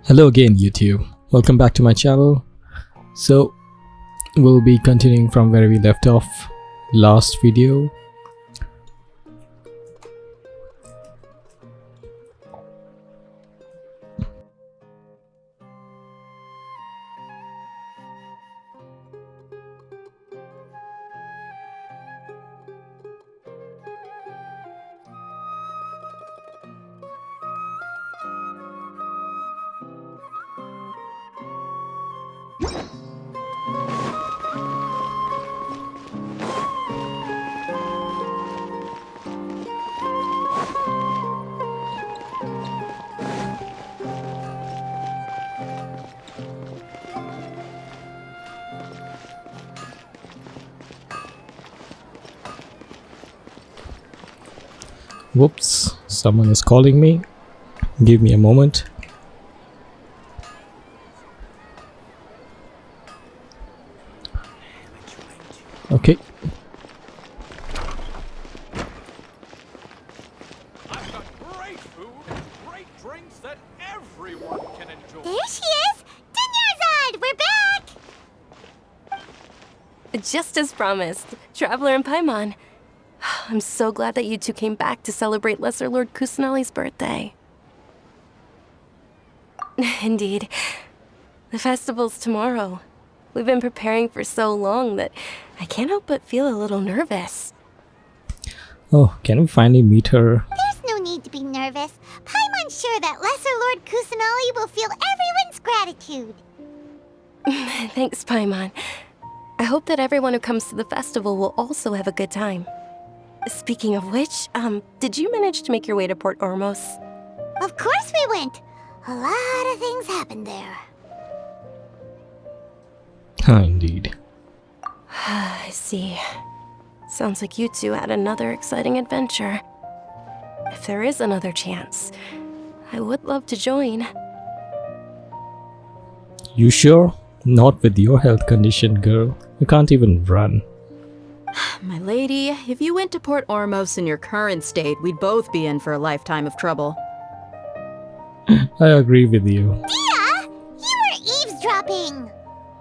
Hello again YouTube, welcome back to my channel. So we'll be continuing from where we left off last video. Whoops, someone is calling me. Give me a moment. Okay. I've got great food and great drinks that everyone can enjoy. There she is! Dinyarzad, we're back! Just as promised, Traveler and Paimon. I'm so glad that you two came back to celebrate Lesser Lord Kusanali's birthday. Indeed. The festival's tomorrow. We've been preparing for so long that I can't help but feel a little nervous. Oh, can we finally meet her? There's no need to be nervous. Paimon's sure that Lesser Lord Kusanali will feel everyone's gratitude. Thanks, Paimon. I hope that everyone who comes to the festival will also have a good time. Speaking of which, did you manage to make your way to Port Ormos? Of course we went. A lot of things happened there. Indeed. I see. Sounds like you two had another exciting adventure. If there is another chance, I would love to join. You sure? Not with your health condition, girl. You can't even run. My lady, if you went to Port Ormos in your current state, we'd both be in for a lifetime of trouble. I agree with you. Dia! You were eavesdropping!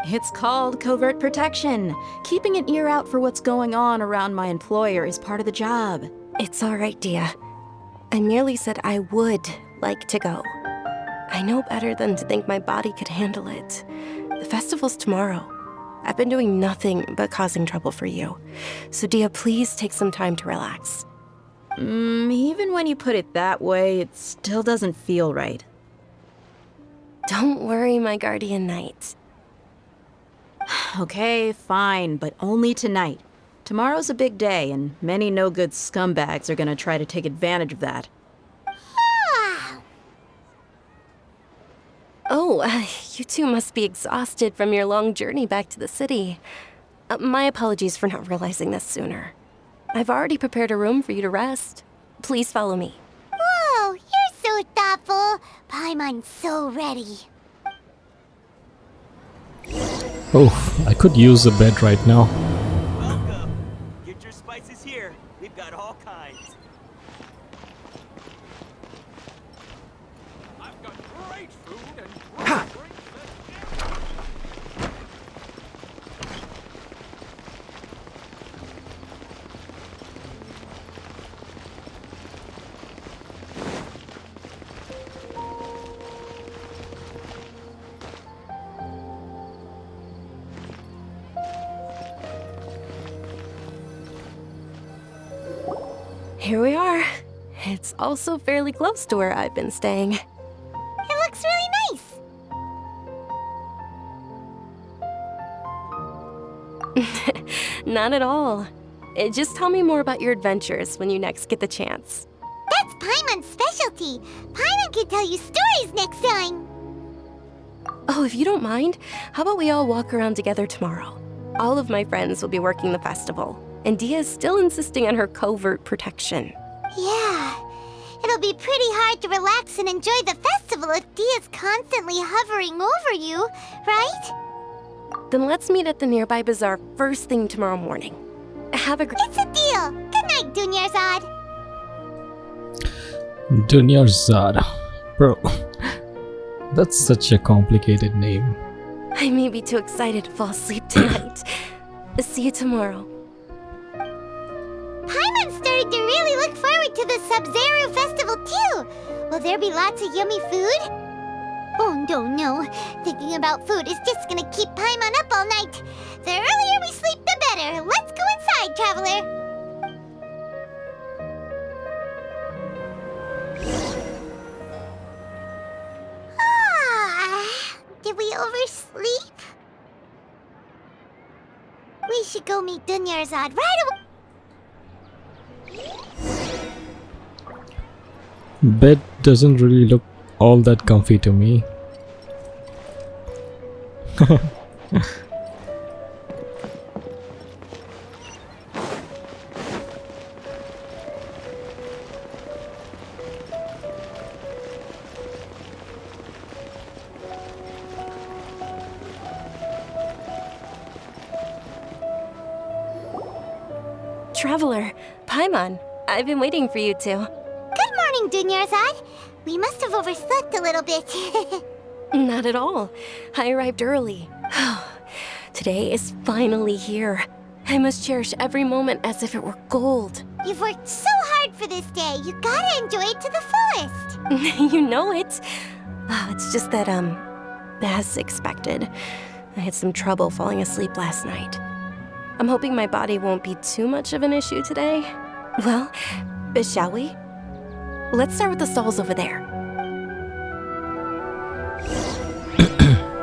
It's called covert protection. Keeping an ear out for what's going on around my employer is part of the job. It's all right, Dia. I merely said I would like to go. I know better than to think my body could handle it. The festival's tomorrow. I've been doing nothing but causing trouble for you. So Dia, please take some time to relax. Even when you put it that way, it still doesn't feel right. Don't worry, my guardian knight. Okay, fine, but only tonight. Tomorrow's a big day, and many no-good scumbags are gonna try to take advantage of that. Oh, you two must be exhausted from your long journey back to the city. My apologies for not realizing this sooner. I've already prepared a room for you to rest. Please follow me. Whoa, you're so thoughtful. Paimon's so ready. Oh, I could use a bed right now. Welcome. Get your spices here. We've got all kinds. I've got great food and great drinks that Here we are. It's also fairly close to where I've been staying. It looks really nice. Not at all. Just tell me more about your adventures when you next get the chance. That's Paimon's specialty. Paimon can tell you stories next time. Oh, if you don't mind, how about we all walk around together tomorrow? All of my friends will be working the festival, and Dia is still insisting on her covert protection. Yeah. It'll be pretty hard to relax and enjoy the festival if Dia's constantly hovering over you, right? Then let's meet at the nearby bazaar first thing tomorrow morning. Have a great... It's a deal. Good night, Dunyarzad. Dunyarzad. Bro, That's such a complicated name. I may be too excited to fall asleep tonight. See you tomorrow. Paimon's starting to really look forward to the Sabzeruz Festival too. Will there be lots of yummy food? Oh no. Thinking about food is just gonna keep Paimon up all night. The earlier we sleep, the better. Let's go inside, traveler. Did we oversleep? We should go meet Dunyarzad right away. Bed doesn't really look all that comfy to me. Traveler, Paimon, I've been waiting for you two. Good morning, Dunyarzad. We must have overslept a little bit. Not at all. I arrived early. Today is finally here. I must cherish every moment as if it were gold. You've worked so hard for this day. You gotta enjoy it to the fullest. You know it. It's just that, as expected, I had some trouble falling asleep last night. I'm hoping my body won't be too much of an issue today. Well, shall we? Let's start with the stalls over there.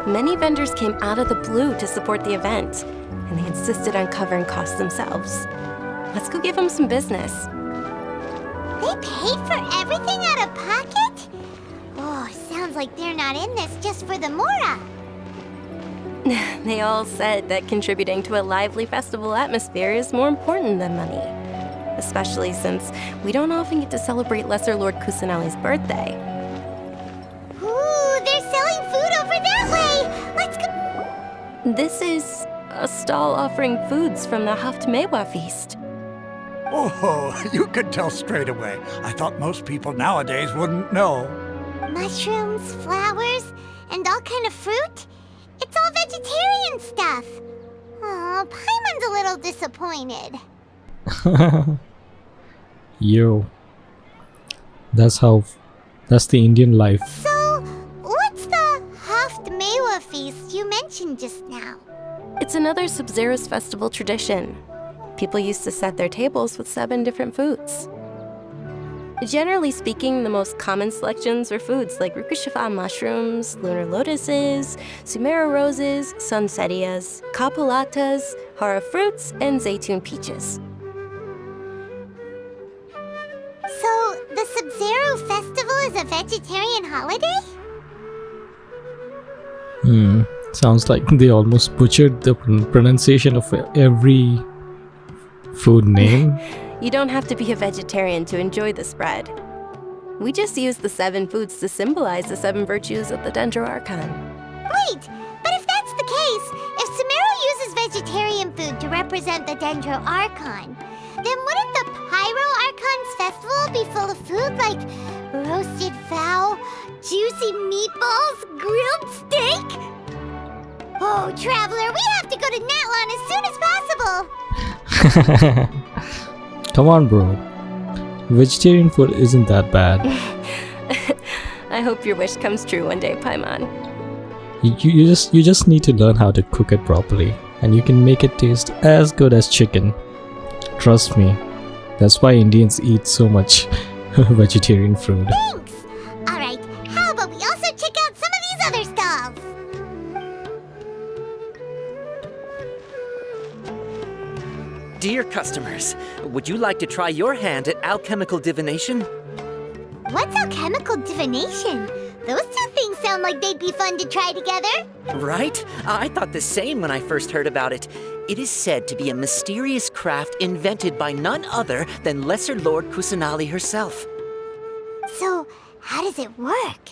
Many vendors came out of the blue to support the event, and they insisted on covering costs themselves. Let's go give them some business. They paid for everything out of pocket? Oh, sounds like they're not in this just for the Mora. They all said that contributing to a lively festival atmosphere is more important than money. Especially since we don't often get to celebrate Lesser Lord Kusanali's birthday. Ooh, they're selling food over that way! Let's go! This is a stall offering foods from the Haftmewa feast. Oh, you could tell straight away. I thought most people nowadays wouldn't know. Mushrooms, flowers, and all kind of fruit? It's all vegetarian stuff. Oh, Paimon's a little disappointed. Yo. That's the Indian life. So, what's the Haftmewa feast you mentioned just now? It's another Sabzeruz Festival tradition. People used to set their tables with 7 different foods. Generally speaking, the most common selections were foods like Rukushifa mushrooms, lunar lotuses, Sumeru roses, sunsetias, kapulatas, hara fruits, and zaytun peaches. So, the Sabzeruz Festival is a vegetarian holiday? Sounds like they almost butchered the pronunciation of every food name. You don't have to be a vegetarian to enjoy the spread. We just use the 7 foods to symbolize the 7 virtues of the Dendro Archon. Wait, but if that's the case, if Sumeru uses vegetarian food to represent the Dendro Archon, then wouldn't the Pyro Archon's festival be full of food like roasted fowl, juicy meatballs, grilled steak? Oh, Traveler, we have to go to Natlan as soon as possible! Come on, bro. Vegetarian food isn't that bad. I hope your wish comes true one day, Paimon. You just need to learn how to cook it properly, and you can make it taste as good as chicken. Trust me. That's why Indians eat so much vegetarian food. Thanks! Alright, how about we also check out some of these other stalls? Dear customers, would you like to try your hand at alchemical divination? What's alchemical divination? Those two things sound like they'd be fun to try together. Right? I thought the same when I first heard about it. It is said to be a mysterious craft invented by none other than Lesser Lord Kusanali herself. So, how does it work?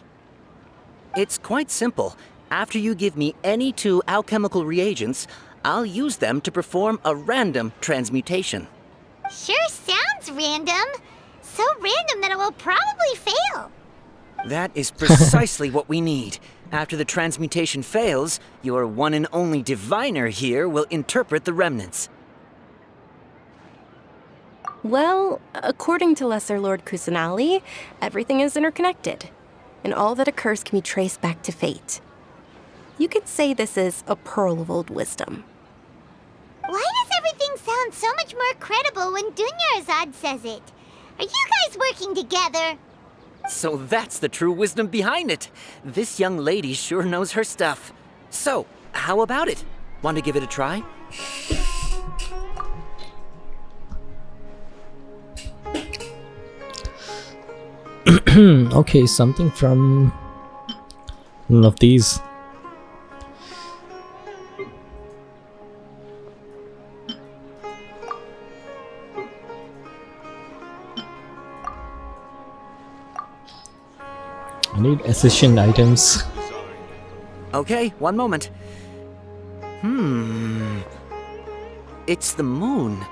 It's quite simple. After you give me any 2 alchemical reagents, I'll use them to perform a random transmutation. Sure sounds random. So random that it will probably fail. That is precisely what we need. After the transmutation fails, your one and only diviner here will interpret the remnants. Well, according to Lesser Lord Kusanali, everything is interconnected, and all that occurs can be traced back to fate. You could say this is a pearl of old wisdom. Why does everything sound so much more credible when Dunyarzad says it? Are you guys working together? So that's the true wisdom behind it. This young lady sure knows her stuff. So, how about it? Want to give it a try? Okay, something from one of these. I need accession items. Okay, one moment. It's the moon.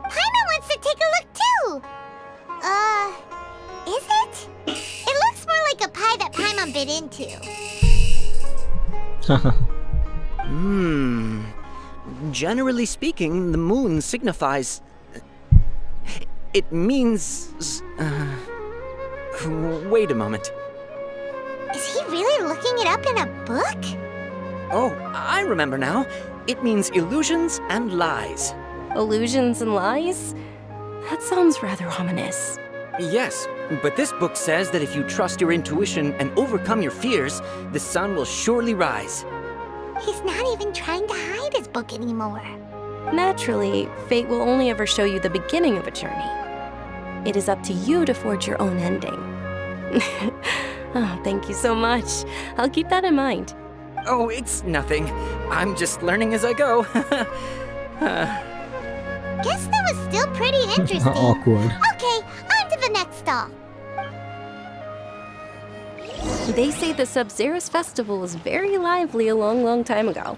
Paimon wants to take a look too! Is it? It looks more like a pie that Paimon bit into. Generally speaking, the moon signifies... It means... Wait a moment. Is he really looking it up in a book? Oh, I remember now. It means illusions and lies. Illusions and lies? That sounds rather ominous. Yes, but this book says that if you trust your intuition and overcome your fears, the sun will surely rise. He's not even trying to hide his book anymore. Naturally, fate will only ever show you the beginning of a journey. It is up to you to forge your own ending. Oh, thank you so much. I'll keep that in mind. Oh, it's nothing. I'm just learning as I go. Guess that was still pretty interesting. Awkward. Okay, on to the next stall. They say the Sabzeruz Festival was very lively a long, long time ago.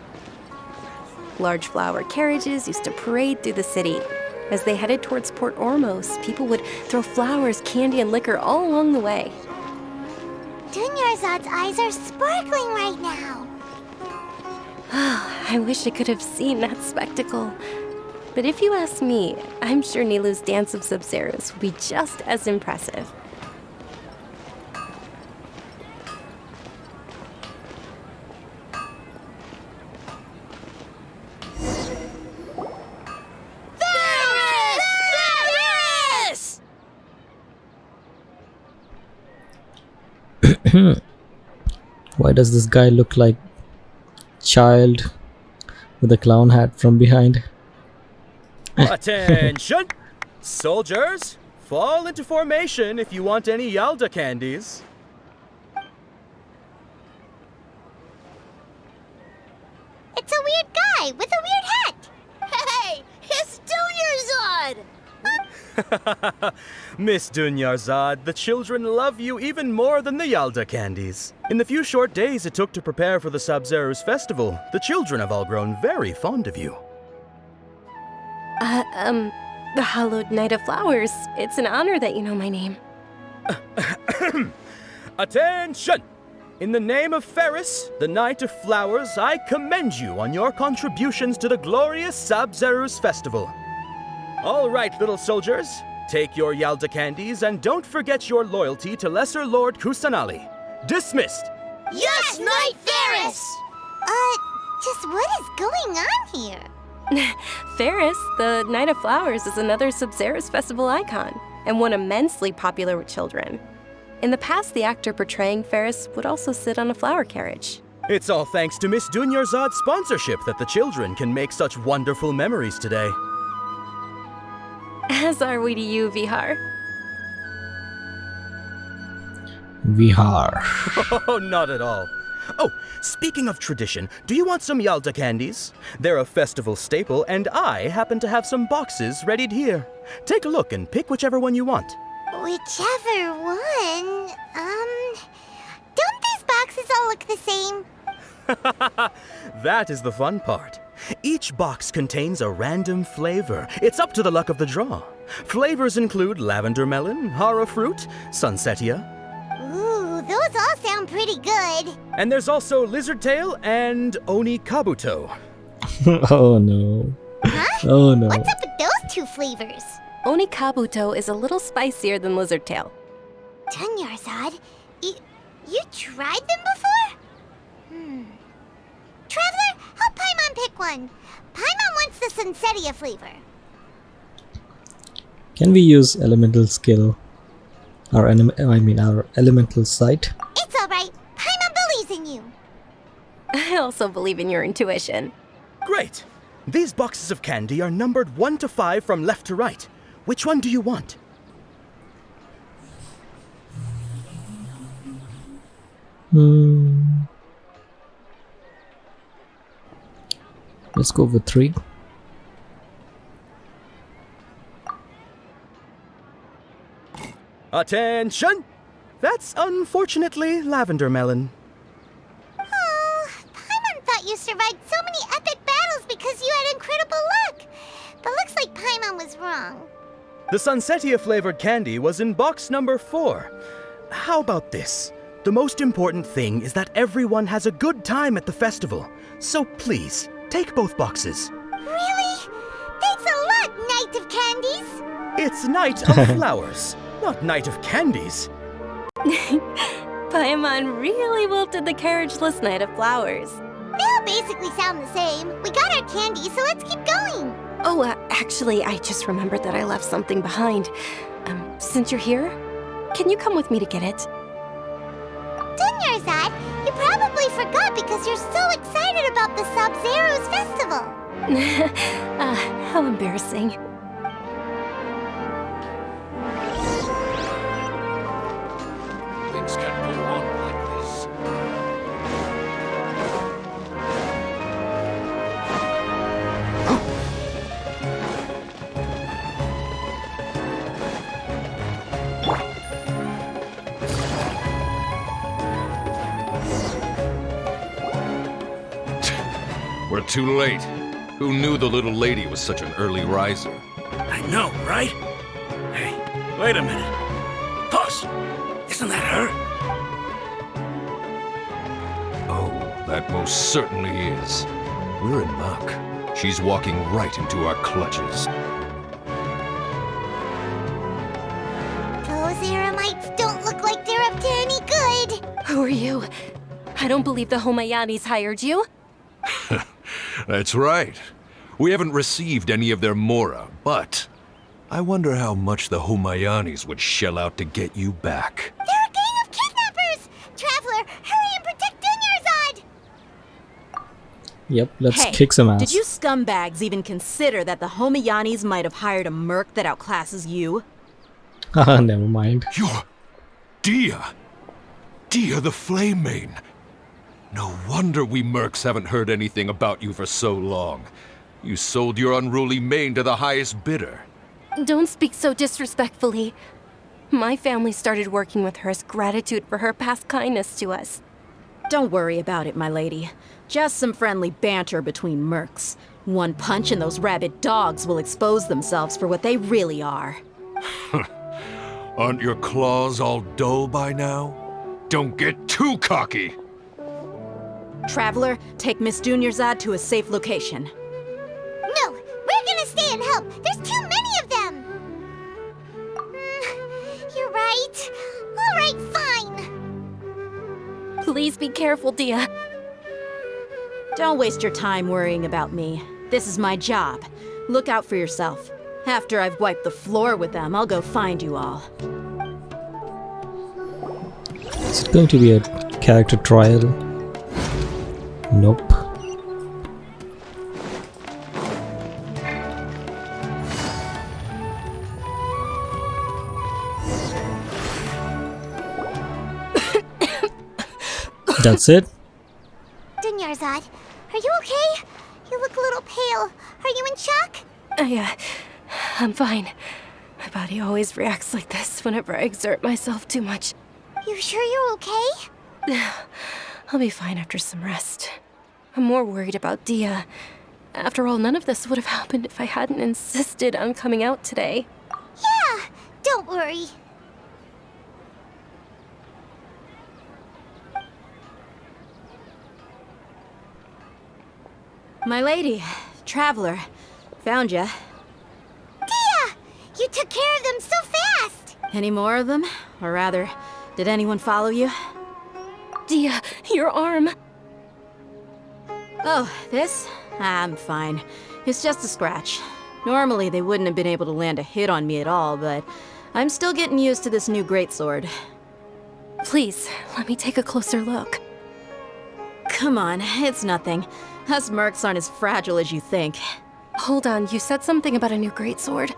Large flower carriages used to parade through the city. As they headed towards Port Ormos, people would throw flowers, candy, and liquor all along the way. Dunyarzad's eyes are sparkling right now. I wish I could have seen that spectacle. But if you ask me, I'm sure Nilu's Dance of Sabzeruz would be just as impressive. Why does this guy look like child with a clown hat from behind? Attention! Soldiers, fall into formation if you want any Yalda candies. It's a weird guy with a weird hat. Hey, it's Dunyarzad! Miss Dunyarzad, the children love you even more than the Yalda candies. In the few short days it took to prepare for the Sabzeruz Festival, the children have all grown very fond of you. The Hallowed Knight of Flowers. It's an honor that you know my name. Attention! In the name of Ferris, the Knight of Flowers, I commend you on your contributions to the glorious Sabzeruz Festival. All right, little soldiers, take your Yalda candies and don't forget your loyalty to Lesser Lord Kusanali. Dismissed! Yes, Knight Ferris! Just what is going on here? Ferris, the Knight of Flowers, is another Sabzeruz Festival icon, and one immensely popular with children. In the past, the actor portraying Ferris would also sit on a flower carriage. It's all thanks to Miss Dunyarzad's sponsorship that the children can make such wonderful memories today. As are we to you, Vihar. Vihar. Oh, not at all. Oh, speaking of tradition, do you want some Yalda candies? They're a festival staple, and I happen to have some boxes readied here. Take a look and pick whichever one you want. Whichever one. Don't these boxes all look the same? That is the fun part. Each box contains a random flavor. It's up to the luck of the draw. Flavors include lavender melon, hara fruit, sunsetia. all sound pretty good. And there's also Lizard Tail and Oni Kabuto. Oh no. Huh? Oh no. What's up with those two flavors? Oni Kabuto is a little spicier than Lizard Tail. Dunyarzad, you tried them before? Traveler, help Paimon pick one. Paimon wants the Sunsetia flavor. Can we use elemental skill? Our elemental sight? It's alright. Paimon believes in you. I also believe in your intuition. Great! These boxes of candy are numbered 1 to 5 from left to right. Which one do you want? Let's go with 3. Attention! That's unfortunately lavender melon. Oh, Paimon thought you survived so many epic battles because you had incredible luck. But looks like Paimon was wrong. The Sunsetia flavored candy was in box number 4. How about this? The most important thing is that everyone has a good time at the festival. So please, take both boxes. Really? Thanks a lot, Knight of Candies. It's Night of Flowers, not Night of Candies. Paimon really wilted the carriageless Knight of Flowers. They all basically sound the same. We got our candy, so let's keep going. Oh, actually, I just remembered that I left something behind. Since you're here, can you come with me to get it? Dunyarzad, you probably forgot because you're so excited about the Sabzeruz Festival. How embarrassing. Things can't go on like this. We're too late. Who knew the little lady was such an early riser? I know, right? Hey, wait a minute. Pause! Isn't that her? Oh, that most certainly is. We're in luck. She's walking right into our clutches. Those Eremites don't look like they're up to any good. Who are you? I don't believe the Homayanis hired you. That's right. We haven't received any of their mora, but I wonder how much the Homayanis would shell out to get you back. They're a gang of kidnappers! Traveler, hurry and protect Dunyarzad! Yep, let's Hey, kick some ass. did you scumbags even consider that the Homayanis might have hired a merc that outclasses you? Haha, never mind. You're Dia! Dia the Flame Mane! No wonder we mercs haven't heard anything about you for so long. You sold your unruly mane to the highest bidder. Don't speak so disrespectfully. My family started working with her as gratitude for her past kindness to us. Don't worry about it, my lady. Just some friendly banter between mercs. One punch and those rabid dogs will expose themselves for what they really are. Aren't your claws all dull by now? Don't get too cocky! Traveler, take Miss Dunyarzad to a safe location. No, we're gonna stay and help. There's too many of them. You're right. All right, fine. Please be careful, Dia. Don't waste your time worrying about me. This is my job. Look out for yourself. After I've wiped the floor with them, I'll go find you all. Is it going to be a character trial? Nope. That's it? Dunyarzad, are you okay? You look a little pale. Are you in shock? I'm fine. My body always reacts like this whenever I exert myself too much. You sure you're okay? I'll be fine after some rest. I'm more worried about Dia. After all, none of this would have happened if I hadn't insisted on coming out today. Yeah, don't worry. My lady, traveler, found ya. Dia! You took care of them so fast! Any more of them? Or rather, did anyone follow you? Dia, your arm. Oh, this? I'm fine. It's just a scratch. Normally, they wouldn't have been able to land a hit on me at all, but I'm still getting used to this new greatsword. Please, let me take a closer look. Come on, it's nothing. Us mercs aren't as fragile as you think. Hold on, you said something about a new greatsword.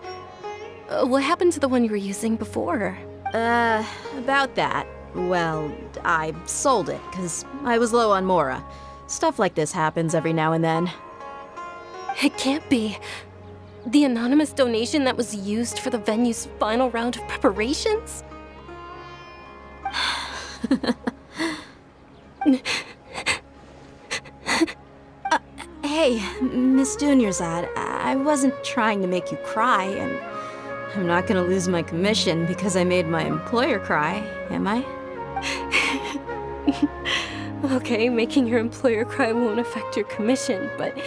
What happened to the one you were using before? About that. Well, I sold it, because I was low on Mora. Stuff like this happens every now and then. It can't be. The anonymous donation that was used for the venue's final round of preparations? Hey, Miss Dunyarzad, I wasn't trying to make you cry, and I'm not gonna lose my commission because I made my employer cry, am I? Okay, making your employer cry won't affect your commission, but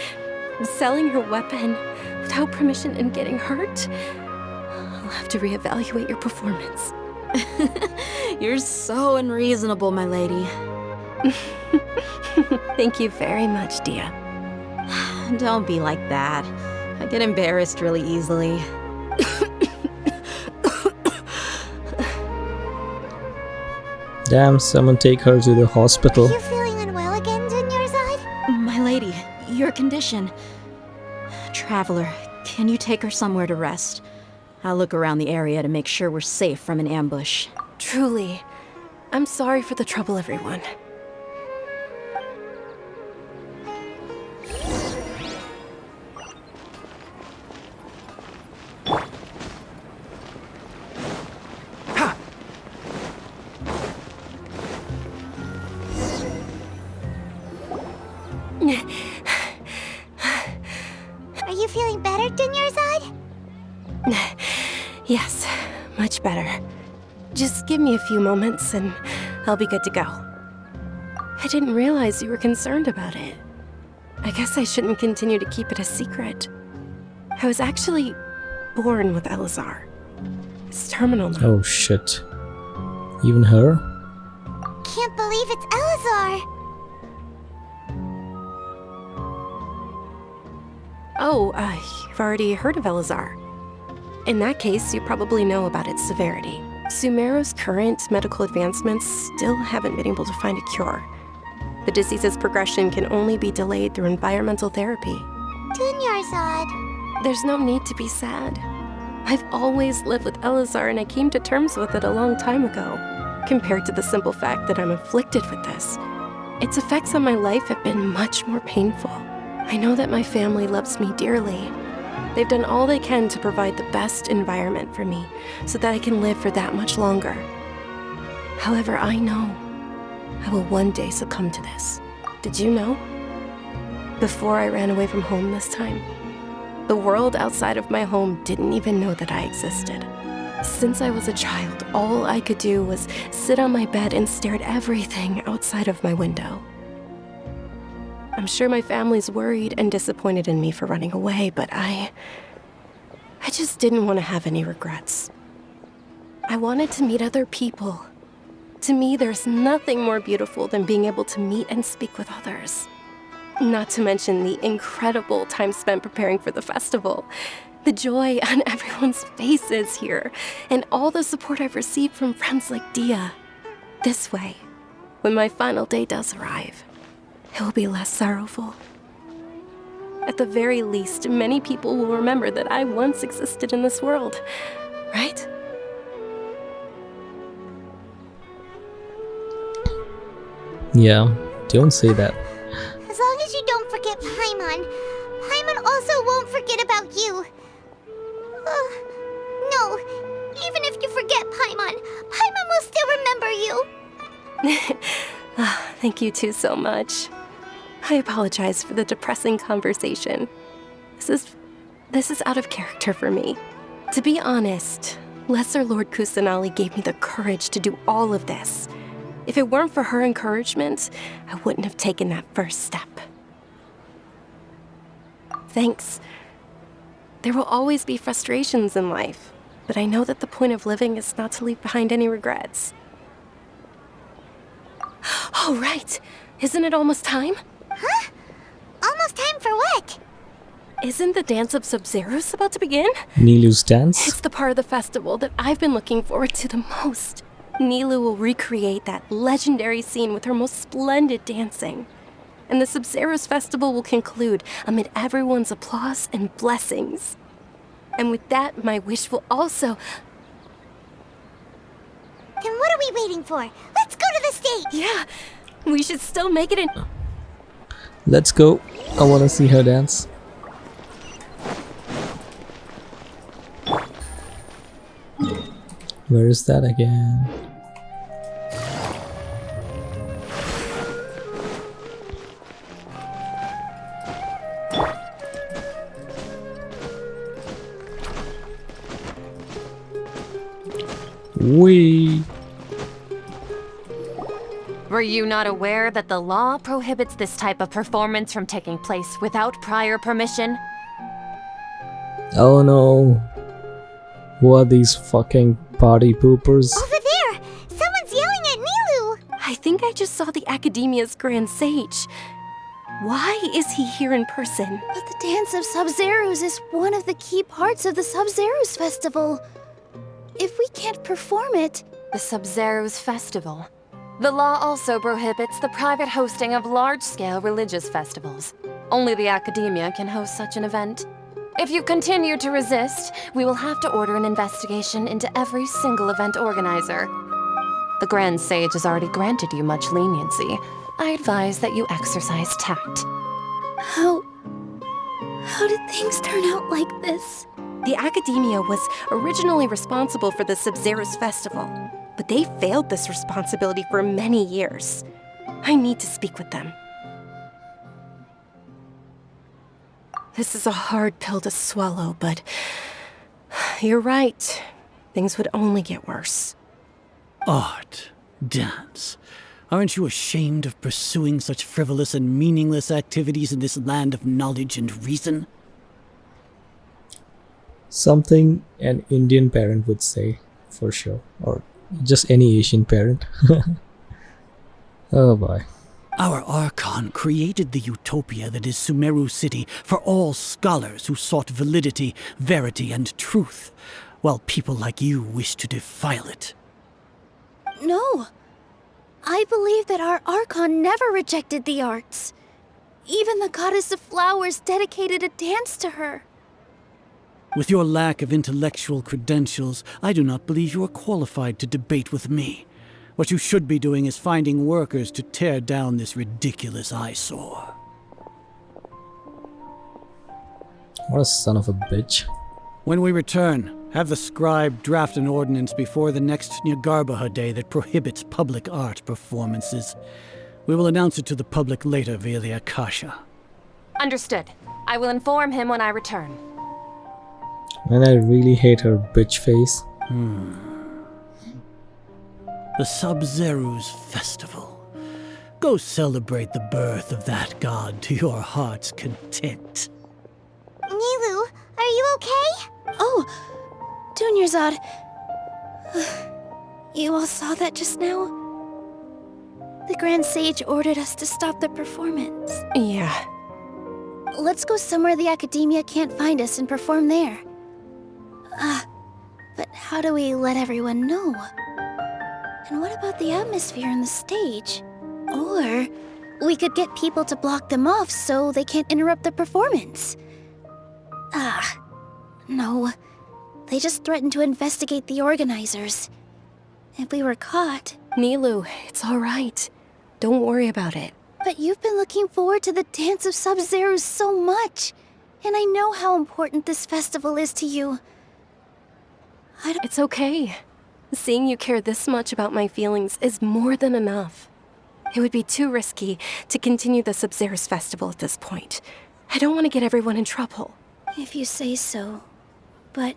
selling your weapon without permission and getting hurt? I'll have to reevaluate your performance. You're so unreasonable, my lady. Thank you very much, Dia. Don't be like that. I get embarrassed really easily. Damn, someone take her to the hospital. Are you feeling unwell again, Dunyarzad? My lady, your condition. Traveler, can you take her somewhere to rest? I'll look around the area to make sure we're safe from an ambush. Truly. I'm sorry for the trouble, everyone. Are you feeling better, Dunyarzad? Yes, much better. Just give me a few moments and I'll be good to go. I didn't realize you were concerned about it. I guess I shouldn't continue to keep it a secret. I was actually born with Elazar. It's terminal now. Oh shit. Even her? Can't believe it's Elazar! Oh, you've already heard of Elazar. In that case, you probably know about its severity. Sumeru's current medical advancements still haven't been able to find a cure. The disease's progression can only be delayed through environmental therapy. Dunyarzad. There's no need to be sad. I've always lived with Elazar and I came to terms with it a long time ago. Compared to the simple fact that I'm afflicted with this, its effects on my life have been much more painful. I know that my family loves me dearly. They've done all they can to provide the best environment for me so that I can live for that much longer. However, I know I will one day succumb to this. Did you know? Before I ran away from home this time, the world outside of my home didn't even know that I existed. Since I was a child, all I could do was sit on my bed and stare at everything outside of my window. I'm sure my family's worried and disappointed in me for running away, but I just didn't want to have any regrets. I wanted to meet other people. To me, there's nothing more beautiful than being able to meet and speak with others. Not to mention the incredible time spent preparing for the festival, the joy on everyone's faces here, and all the support I've received from friends like Dia. This way, when my final day does arrive, it will be less sorrowful. At the very least, many people will remember that I once existed in this world, right? Yeah, don't say that. As long as you don't forget Paimon, Paimon also won't forget about you. No, even if you forget Paimon, Paimon will still remember you. Thank you two so much. I apologize for the depressing conversation. This is out of character for me. To be honest, Lesser Lord Kusanali gave me the courage to do all of this. If it weren't for her encouragement, I wouldn't have taken that first step. Thanks. There will always be frustrations in life, but I know that the point of living is not to leave behind any regrets. Oh, right. Isn't it almost time? Huh? Almost time for what? Isn't the dance of Sabzeruz about to begin? Nilu's dance? It's the part of the festival that I've been looking forward to the most. Nilu will recreate that legendary scene with her most splendid dancing. And the Sabzeruz Festival will conclude amid everyone's applause and blessings. And with that, my wish will also... Then what are we waiting for? Let's go to the stage! Yeah, we should still make it in... Let's go. I want to see her dance. Where is that again? Wee. Were you not aware that the law prohibits this type of performance from taking place without prior permission? Oh no. Who are these fucking party poopers? Over there! Someone's yelling at Nilu! I think I just saw the Academia's Grand Sage. Why is he here in person? But the Dance of Sabzeruz is one of the key parts of the Sabzeruz Festival. If we can't perform it... The Sabzeruz Festival. The law also prohibits the private hosting of large-scale religious festivals. Only the Academia can host such an event. If you continue to resist, we will have to order an investigation into every single event organizer. The Grand Sage has already granted you much leniency. I advise that you exercise tact. How did things turn out like this? The Academia was originally responsible for the Sabzeruz Festival, but they failed this responsibility for many years. I need to speak with them. This is a hard pill to swallow, but you're right. Things would only get worse. Art, dance. Aren't you ashamed of pursuing such frivolous and meaningless activities in this land of knowledge and reason? Something an Indian parent would say, for sure. Or just any Asian parent. Oh boy. Our Archon created the utopia that is Sumeru City for all scholars who sought validity, verity, and truth, while people like you wish to defile it. No. I believe that our Archon never rejected the arts. Even the goddess of flowers dedicated a dance to her. With your lack of intellectual credentials, I do not believe you are qualified to debate with me. What you should be doing is finding workers to tear down this ridiculous eyesore. What a son of a bitch. When we return, have the scribe draft an ordinance before the next Nyagarbha day that prohibits public art performances. We will announce it to the public later via the Akasha. Understood. I will inform him when I return. And I really hate her bitch face. The Sabzeruz Festival. Go celebrate the birth of that god to your heart's content. Nilu, are you okay? Oh, Dunyarzad. You all saw that just now? The Grand Sage ordered us to stop the performance. Yeah. Let's go somewhere the Academia can't find us and perform there. But how do we let everyone know? And what about the atmosphere on the stage? Or we could get people to block them off so they can't interrupt the performance. No. They just threatened to investigate the organizers. If we were caught... Nilu, it's all right. Don't worry about it. But you've been looking forward to the Dance of Sabzeruz so much. And I know how important this festival is to you. It's okay. Seeing you care this much about my feelings is more than enough. It would be too risky to continue the Sabzeruz Festival at this point. I don't want to get everyone in trouble. If you say so. But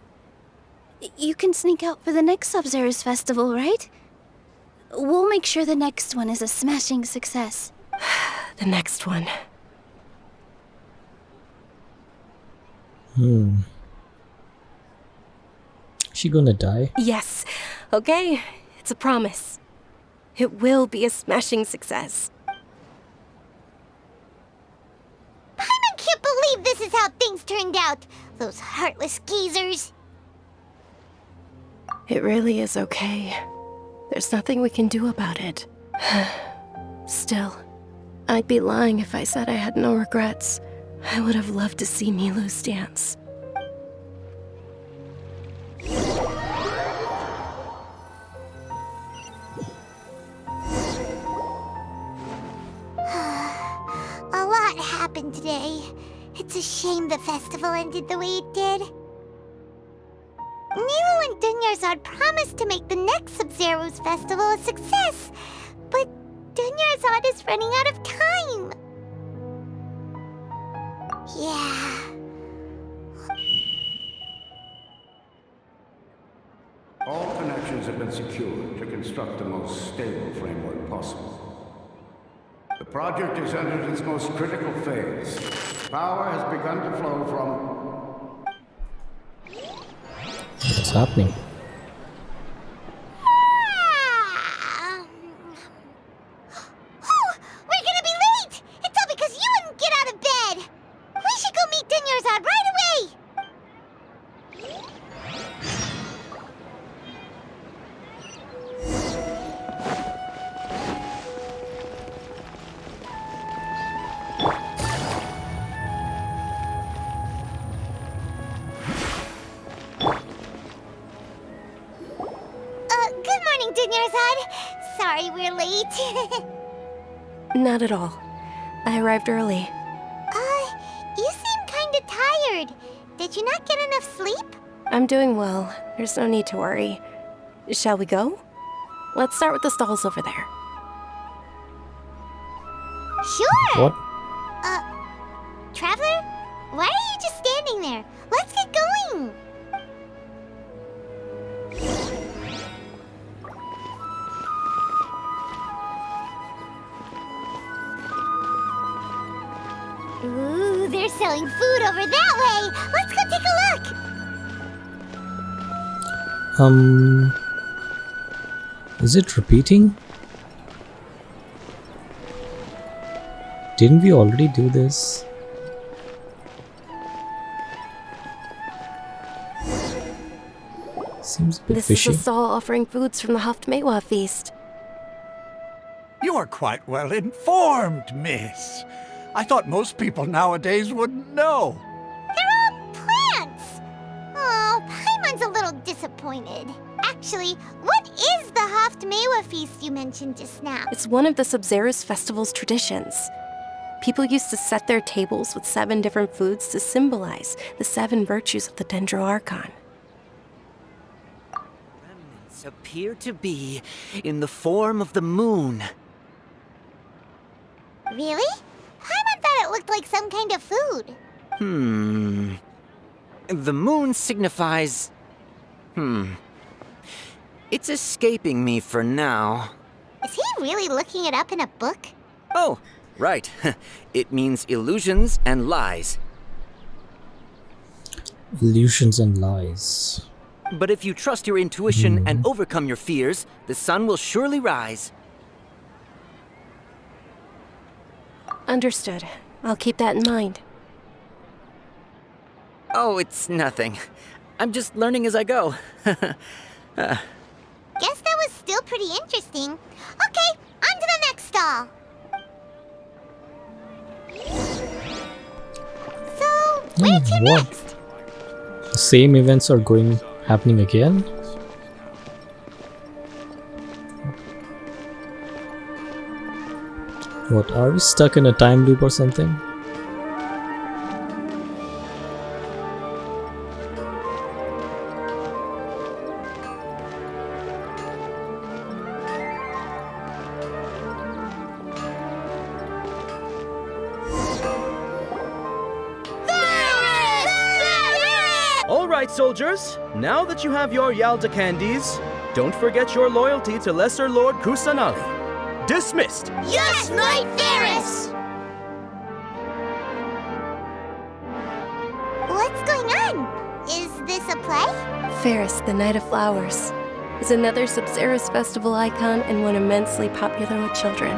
you can sneak out for the next Sabzeruz Festival, right? We'll make sure the next one is a smashing success. The next one. She gonna die? Yes. Okay, it's a promise. It will be a smashing success. Paimon can't believe this is how things turned out. Those heartless geezers. It really is okay. There's nothing we can do about it. Still, I'd be lying if I said I had no regrets. I would have loved to see Milu's dance. A lot happened today. It's a shame the festival ended the way it did. Milu and Dunyarzad promised to make the next Sabzeruz Festival a success, but Dunyarzad is running out of time. Yeah. All connections have been secured to construct the most stable framework possible. The project has entered its most critical phase. Power has begun to flow from... What's happening? Oh, we're gonna be late! It's all because you wouldn't get out of bed! We should go meet Dunyarzad right away! Good morning, Dunyarzad. Sorry we're late. Not at all. I arrived early. You seem kinda tired. Did you not get enough sleep? I'm doing well. There's no need to worry. Shall we go? Let's start with the stalls over there. Sure! What? Traveler? Why are you just standing there? Let's get going! Ooh, they're selling food over that way! Let's go take a look! Is it repeating? Didn't we already do this? Seems a bit This fishy. is a stall offering foods from the Haftmewa feast. You are quite well informed, miss. I thought most people nowadays wouldn't know. They're all plants! Oh, Paimon's a little disappointed. Actually, what is the Haftmewa feast you mentioned just now? It's one of the Sabzeruz Festival's traditions. People used to set their tables with 7 different foods to symbolize the 7 virtues of the Dendro Archon. Remnants appear to be in the form of the moon. Really? Paimon thought it looked like some kind of food. The moon signifies... It's escaping me for now. Is he really looking it up in a book? Oh, right. It means illusions and lies. Illusions and lies. But if you trust your intuition and overcome your fears, the sun will surely rise. Understood. I'll keep that in mind. Oh, it's nothing. I'm just learning as I go. Guess that was still pretty interesting. Okay, on to the next stall. So, where to What? next? The same events are happening again? What, are we stuck in a time loop or something? Alright, soldiers. Now that you have your Yalda candies, don't forget your loyalty to Lesser Lord Kusanali. Dismissed! Yes, Knight Varys! What's going this a play? Ferris, the Night of Flowers, is another Sabzeruz Festival icon and one immensely popular with children.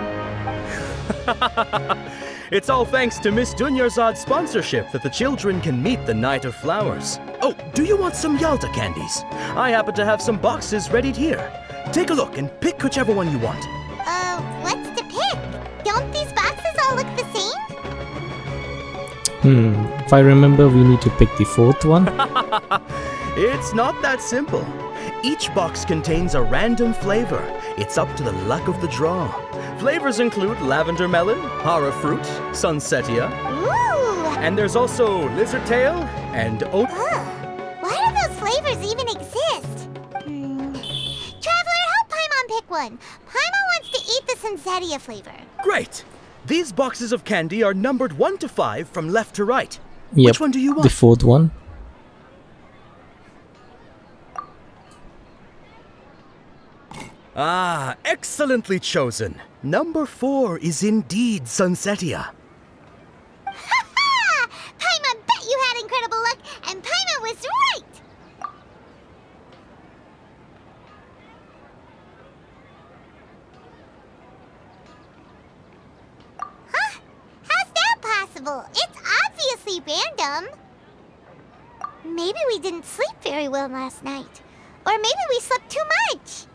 It's all thanks to Miss Dunyarzad's sponsorship that the children can meet the Night of Flowers. Oh, do you want some Yalta candies? I happen to have some boxes ready here. Take a look and pick whichever one you want. What's to pick? Don't these boxes all look the same? If I remember, we need to pick the fourth one. It's not that simple. Each box contains a random flavor. It's up to the luck of the draw. Flavors include lavender melon, hara fruit, sunsetia. Ooh! And there's also lizard tail and oat. Why do those flavors even exist? Traveler, help Paimon pick one. Paimon wants to eat the sunsetia flavor. Great! These boxes of candy are numbered 1 to 5 from left to right. Yep, Which one do you want? the fourth one. Ah, excellently chosen. Number 4 is indeed sunsetia. Ha ha! Paimon bet you had incredible luck, and Paimon was right! Huh? How's that possible? It's obviously random. Maybe we didn't sleep very well last night. Or maybe we slept too much.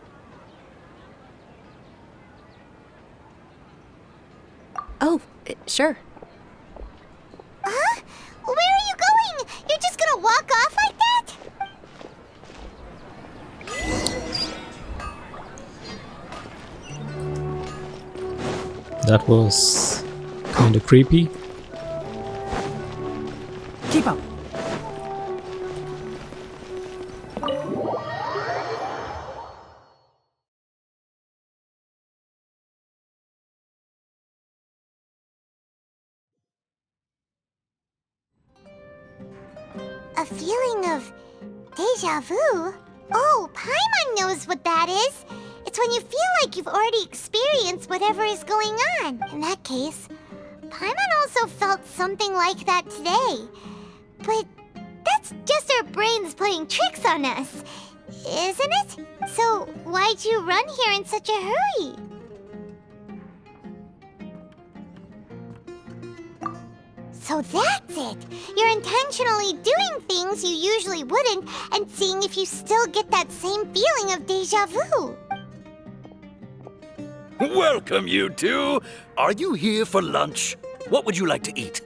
Oh, sure. Huh? Where are you going? You're just gonna walk off like that? That was kind of creepy. Keep up. A feeling of deja vu? Oh, Paimon knows what that is. It's when you feel like you've already experienced whatever is going on. In that case, Paimon also felt something like that today. But that's just our brains playing tricks on us, isn't it? So why'd you run here in such a hurry? So that's it! You're intentionally doing things you usually wouldn't and seeing if you still get that same feeling of deja vu. Welcome, you two. Are you here for lunch? What would you like to eat?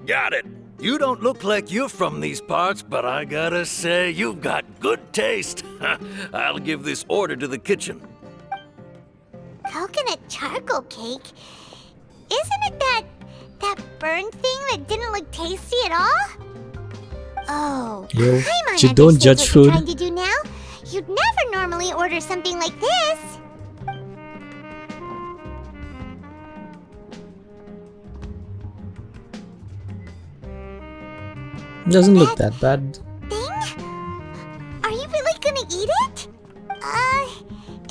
Got it. You don't look like you're from these parts, but I gotta say, you've got good taste. I'll give this order to the kitchen. Coconut charcoal cake? Isn't it that burned thing that didn't look tasty at all? Oh, Yo, Paimon you don't understands judge what food. you're trying to do now. You'd never normally order something like this. Doesn't look that bad. Thing? Are you really gonna eat it?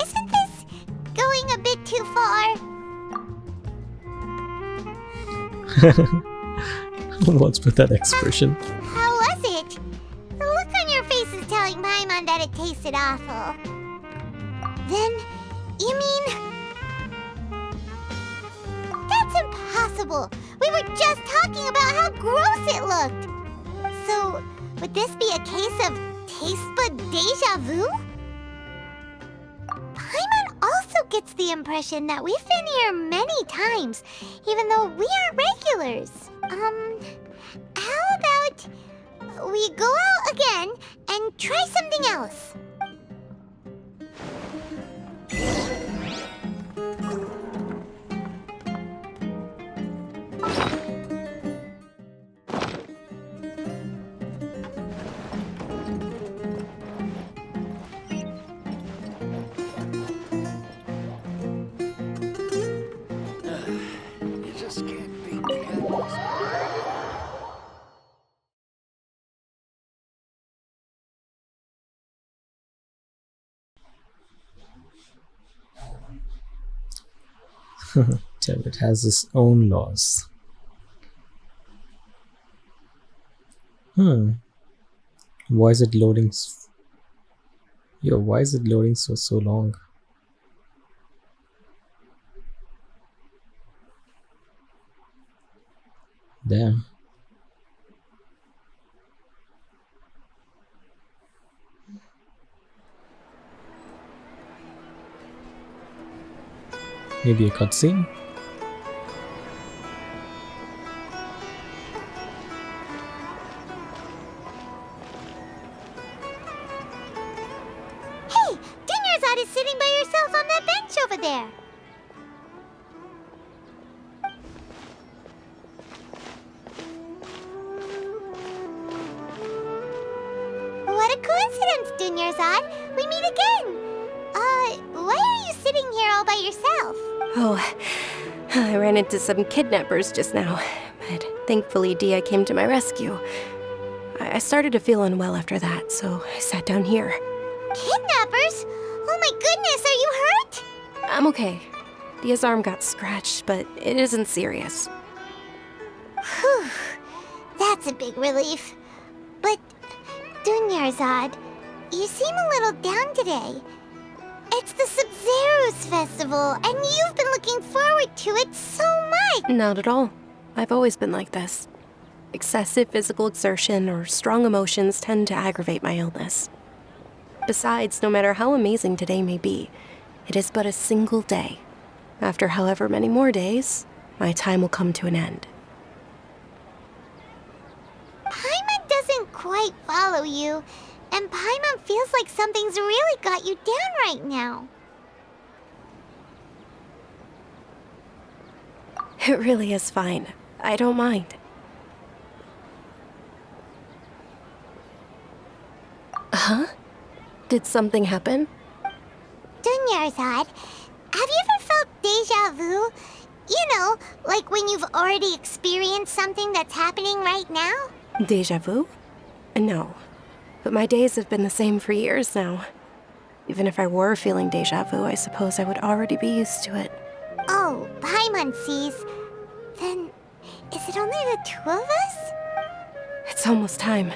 Isn't this going a bit too far? What's with that expression? How was it? The look on your face is telling Paimon that it tasted awful. Then, you mean... That's impossible! We were just talking about how gross it looked! So, would this be a case of taste bud deja vu? Paimon also gets the impression that we've been here many times, even though we aren't regulars. How about we go out again and try something else? You just can't beat the endless. It has its own laws. Why is it loading? Yo, why is it loading so long? Damn. Maybe a cutscene? Hey! Dunyarzad is sitting by yourself on that bench over there. What a coincidence, Dunyarzad. We meet again. Why are you sitting here all by yourself? Oh, I ran into some kidnappers just now, but thankfully Dia came to my rescue. I started to feel unwell after that, so I sat down here. Kidnappers? Oh my goodness, are you hurt? I'm okay. Dia's arm got scratched, but it isn't serious. Whew. That's a big relief. But, Dunyarzad, you seem a little down today. It's the Sabzeruz Festival, and you've been looking forward to it so much! Not at all. I've always been like this. Excessive physical exertion or strong emotions tend to aggravate my illness. Besides, no matter how amazing today may be, it is but a single day. After however many more days, my time will come to an end. Paimon doesn't quite follow you, and Paimon feels like something's really got you down right now. It really is fine. I don't mind. Huh? Did something happen? Dunyarzad, have you ever felt déjà vu? You know, like when you've already experienced something that's happening right now? Déjà vu? No. But my days have been the same for years now. Even if I were feeling déjà vu, I suppose I would already be used to it. Oh, Paimon sees. Then, is it only the two of us? It's almost time.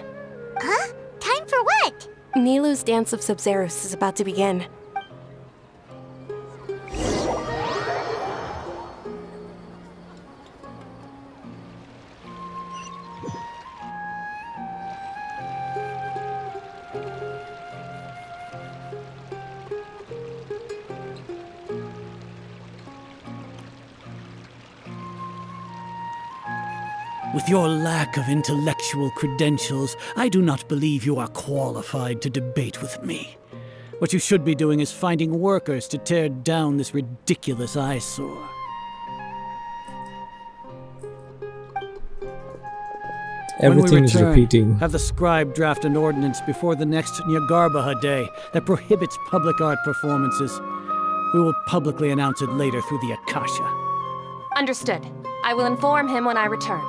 Huh? Time for what? Nilou's Dance of Sabzeruz is about to begin. With your lack of intellectual credentials, I do not believe you are qualified to debate with me. What you should be doing is finding workers to tear down this ridiculous eyesore. Everything is repeating. Have the scribe draft an ordinance before the next Nyagarbaha Day that prohibits public art performances. We will publicly announce it later through the Akasha. Understood. I will inform him when I return.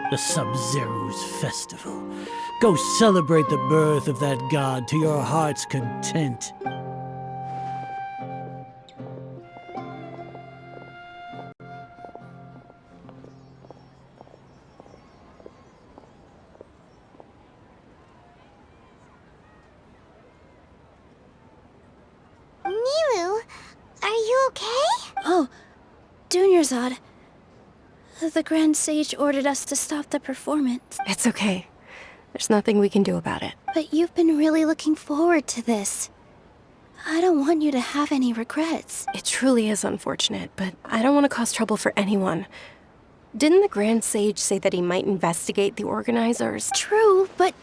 The Sabzeruz Festival. Go celebrate the birth of that god to your heart's content. Nilou, are you okay? Oh, Dunyarzad. The Grand Sage ordered us to stop the performance. It's okay. There's nothing we can do about it. But you've been really looking forward to this. I don't want you to have any regrets. It truly is unfortunate, but I don't want to cause trouble for anyone. Didn't the Grand Sage say that he might investigate the organizers? True, but...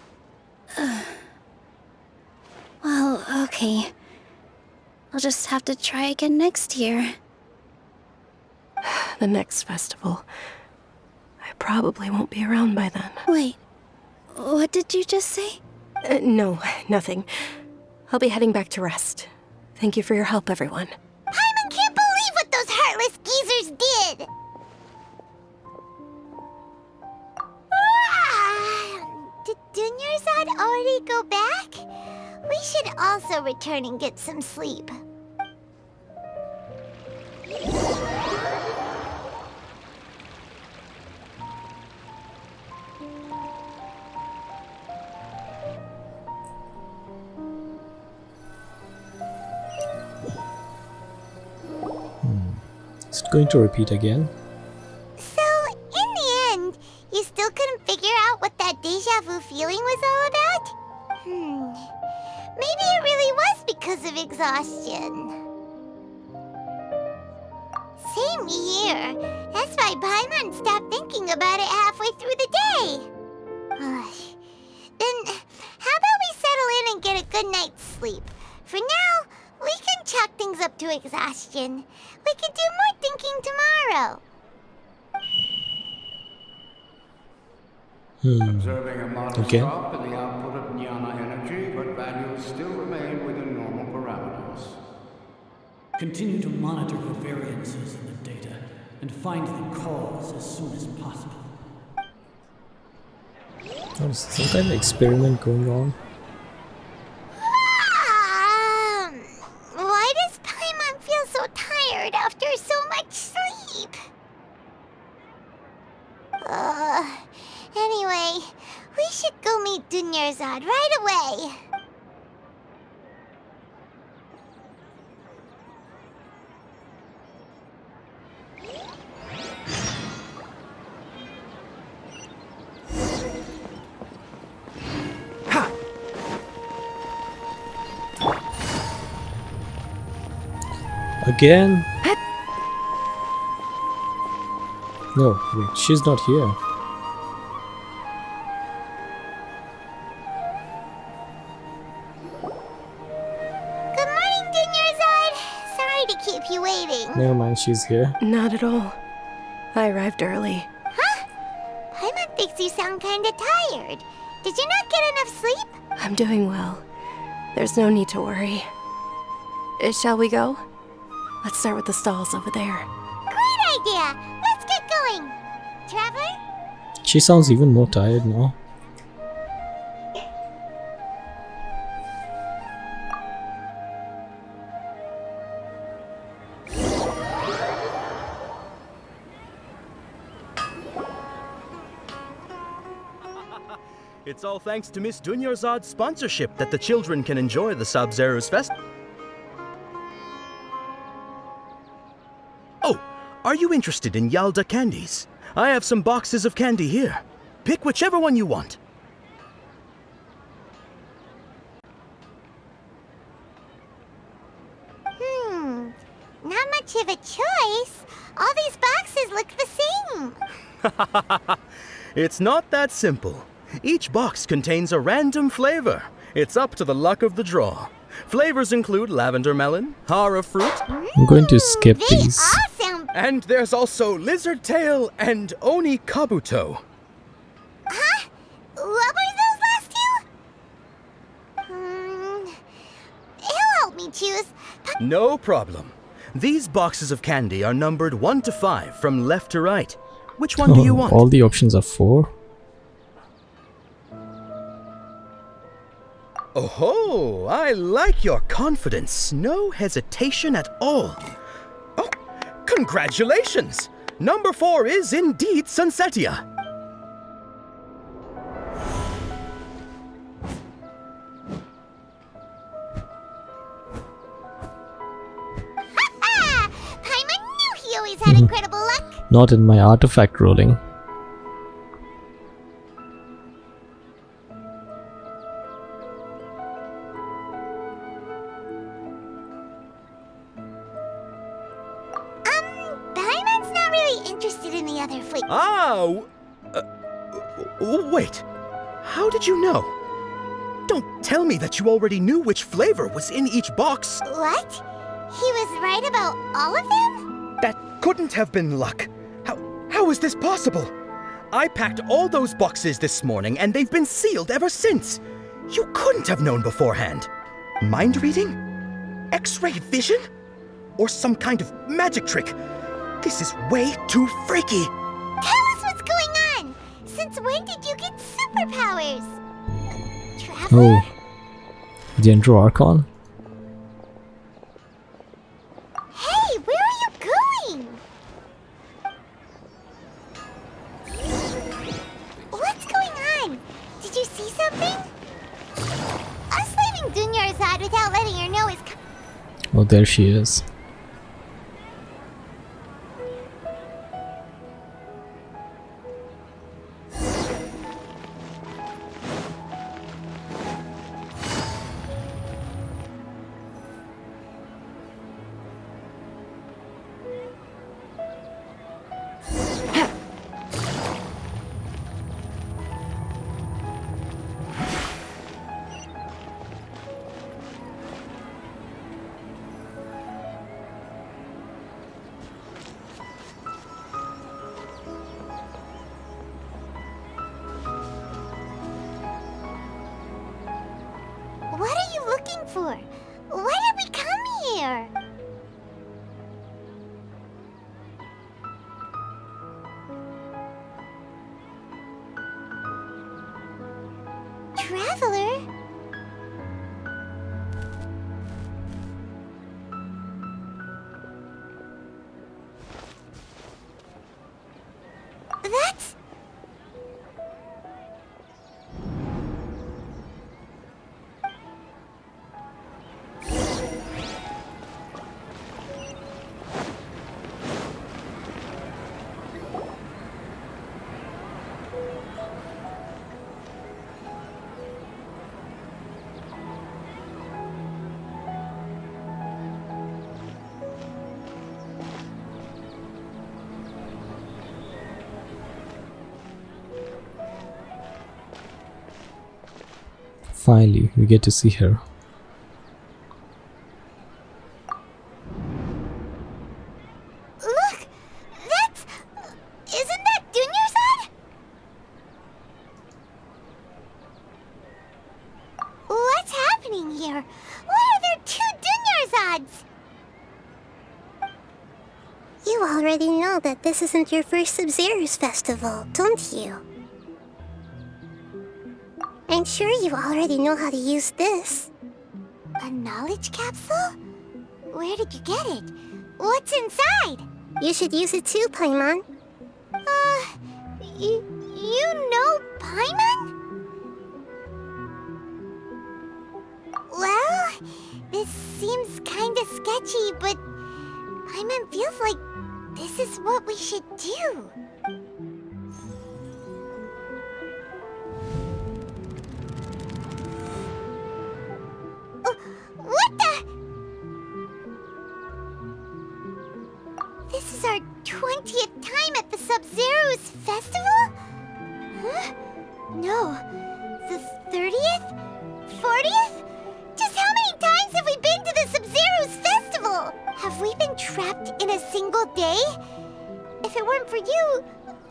well, okay. I'll just have to try again next year. The next festival. I probably won't be around by then. Wait, what did you just say? No, nothing. I'll be heading back to rest. Thank you for your help, everyone. Paimon can't believe what those heartless geezers did! Did Dunyarzad already go back? We should also return and get some sleep. Is it going to repeat again? So, in the end, you still couldn't figure out what that deja vu feeling was all about? Maybe it really was because of exhaustion. Same here. That's why Paimon stopped thinking about it halfway through the day. Then, how about we settle in and get a good night's sleep? For now, we can chalk things up to exhaustion. We can do more thinking tomorrow. Observing a modest drop in the output of jnana energy, but values still remain within normal parameters. Continue to monitor the variances in the data and find the cause as soon as possible. Oh, is some kind of experiment going on? Why does Paimon feel so tired after so much sleep? Anyway, we should go meet Dunyarzad right away. Again? No, wait, she's not here. Good morning, Dunyarzad. Sorry to keep you waiting. Never mind, she's here. Not at all. I arrived early. Huh? Paimon thinks you sound kinda tired. Did you not get enough sleep? I'm doing well. There's no need to worry. Shall we go? Let's start with the stalls over there. Great idea! Let's get going! Traveler? She sounds even more tired now. It's all thanks to Miss Dunyarzad's sponsorship that the children can enjoy the Sabzeruz Festival. Oh, are you interested in Yalda candies? I have some boxes of candy here. Pick whichever one you want. Not much of a choice. All these boxes look the same. It's not that simple. Each box contains a random flavor. It's up to the luck of the draw. Flavors include lavender melon, hara fruit. I'm going to skip these. Awesome! And there's also lizard tail and oni kabuto. Huh? What were those last two? He'll help me choose. No problem. These boxes of candy are numbered 1 to 5 from left to right. Which one do you want? All the options are 4. Oh, I like your confidence. No hesitation at all. Oh, congratulations! Number 4 is indeed Sunsetia. Paimon knew he always had incredible luck. Not in my artifact rolling. Paimon's not really interested in the other flavors. Wait. How did you know? Don't tell me that you already knew which flavor was in each box. What? He was right about all of them? That couldn't have been luck. How is this possible? I packed all those boxes this morning and they've been sealed ever since. You couldn't have known beforehand. Mind reading? X-ray vision? Or some kind of magic trick? This is way too freaky. Tell us what's going on. Since when did you get superpowers? Oh, the Archon? Hey, where are you going? What's going on? Did you see something? Us leaving Dunyarzad without letting her know is... Oh, there she is. for? Why did we come here? Traveler? That's... Finally, we get to see her. Look! That's... Isn't that Dunyarzad? What's happening here? Why are there two Dunyarzads? You already know that this isn't your first Sabzeruz Festival, don't you? I'm sure you already know how to use this. A knowledge capsule? Where did you get it? What's inside? You should use it too, Paimon. You know Paimon? Well, this seems kinda sketchy, but Paimon feels like this is what we should do. What the? This is our 20th time at the Sabzeruz Festival? Huh? No. The 30th? 40th? Just how many times have we been to the Sabzeruz Festival? Have we been trapped in a single day? If it weren't for you,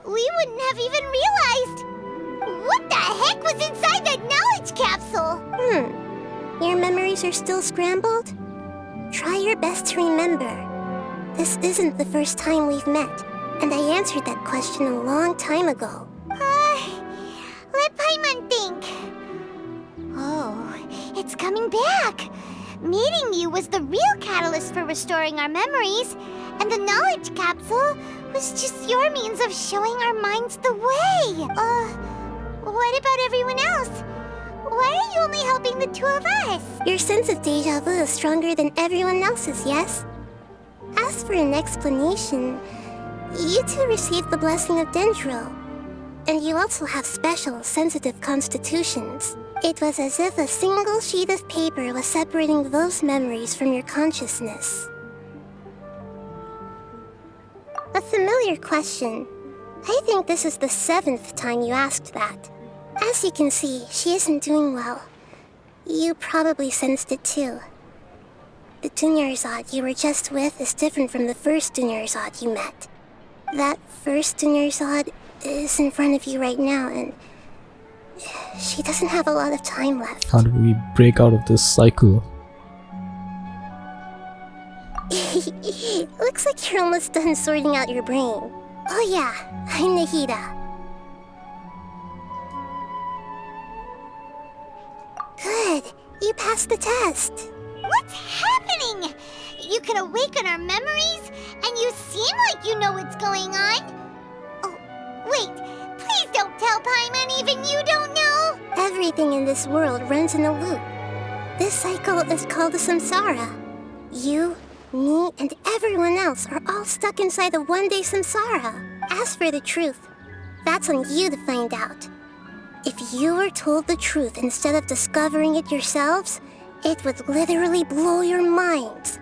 we wouldn't have even realized. What the heck was inside that knowledge capsule? Your memories are still scrambled? Try your best to remember. This isn't the first time we've met, and I answered that question a long time ago. Let Paimon think. Oh, it's coming back. Meeting you was the real catalyst for restoring our memories, and the knowledge capsule was just your means of showing our minds the way. What about everyone else? Why are you only helping the two of us? Your sense of deja vu is stronger than everyone else's, yes? As for an explanation, you two received the blessing of Dendro, and you also have special, sensitive constitutions. It was as if a single sheet of paper was separating those memories from your consciousness. A familiar question. I think this is the 7th time you asked that. As you can see, she isn't doing well. You probably sensed it too. The Dunyarzad you were just with is different from the first Dunyarzad you met. That first Dunyarzad is in front of you right now, and she doesn't have a lot of time left. How do we break out of this cycle? Looks like you're almost done sorting out your brain. Oh yeah, I'm Nahida. Good, you passed the test. What's happening? You can awaken our memories, and you seem like you know what's going on. Oh, wait, please don't tell Paimon even you don't know. Everything in this world runs in a loop. This cycle is called a samsara. You, me, and everyone else are all stuck inside a one-day samsara. As for the truth, that's on you to find out. If you were told the truth instead of discovering it yourselves, it would literally blow your minds.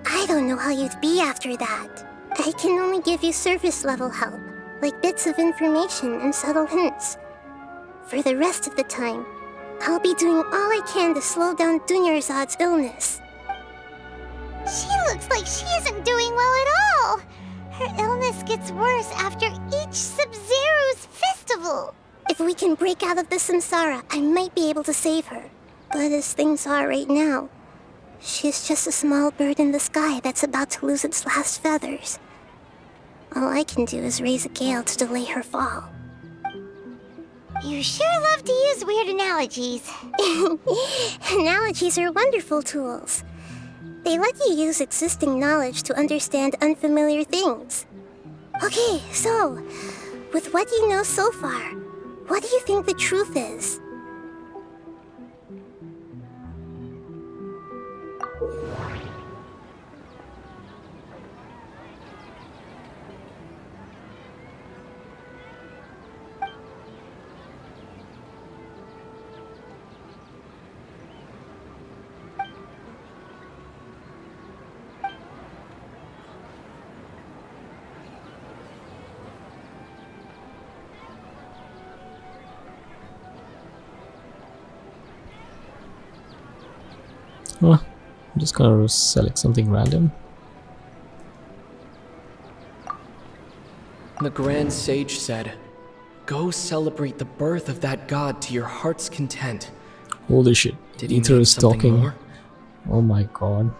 I don't know how you'd be after that. I can only give you surface-level help, like bits of information and subtle hints. For the rest of the time, I'll be doing all I can to slow down Dunyarzad's illness. She looks like she isn't doing well at all. Her illness gets worse after each Sabzeruz Festival. If we can break out of the samsara, I might be able to save her. But as things are right now, She's just a small bird in the sky that's about to lose its last feathers. All I can do is raise a gale to delay her fall. You sure love to use weird analogies. Analogies are wonderful tools. They let you use existing knowledge to understand unfamiliar things. Okay, so, with what you know so far, what do you think the truth is? Well, I'm just gonna select something random. The Grand Sage said, "Go celebrate the birth of that god to your heart's content." Holy shit. Did he Ether mean is something talking. more? Oh my god.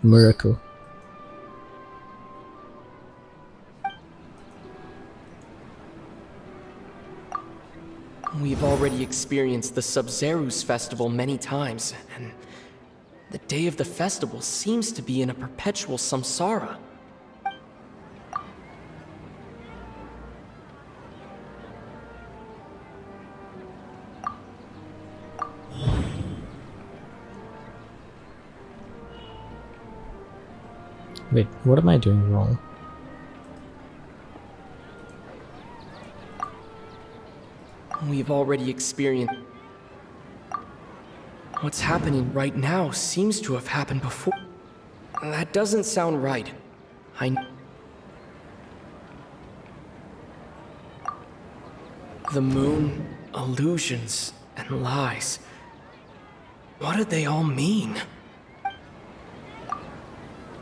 Miracle. We've already experienced the Sabzeruz Festival many times, and the day of the festival seems to be in a perpetual samsara. Wait, what am I doing wrong? We've already experienced... What's happening right now seems to have happened before. That doesn't sound right. The moon, illusions, and lies. What do they all mean?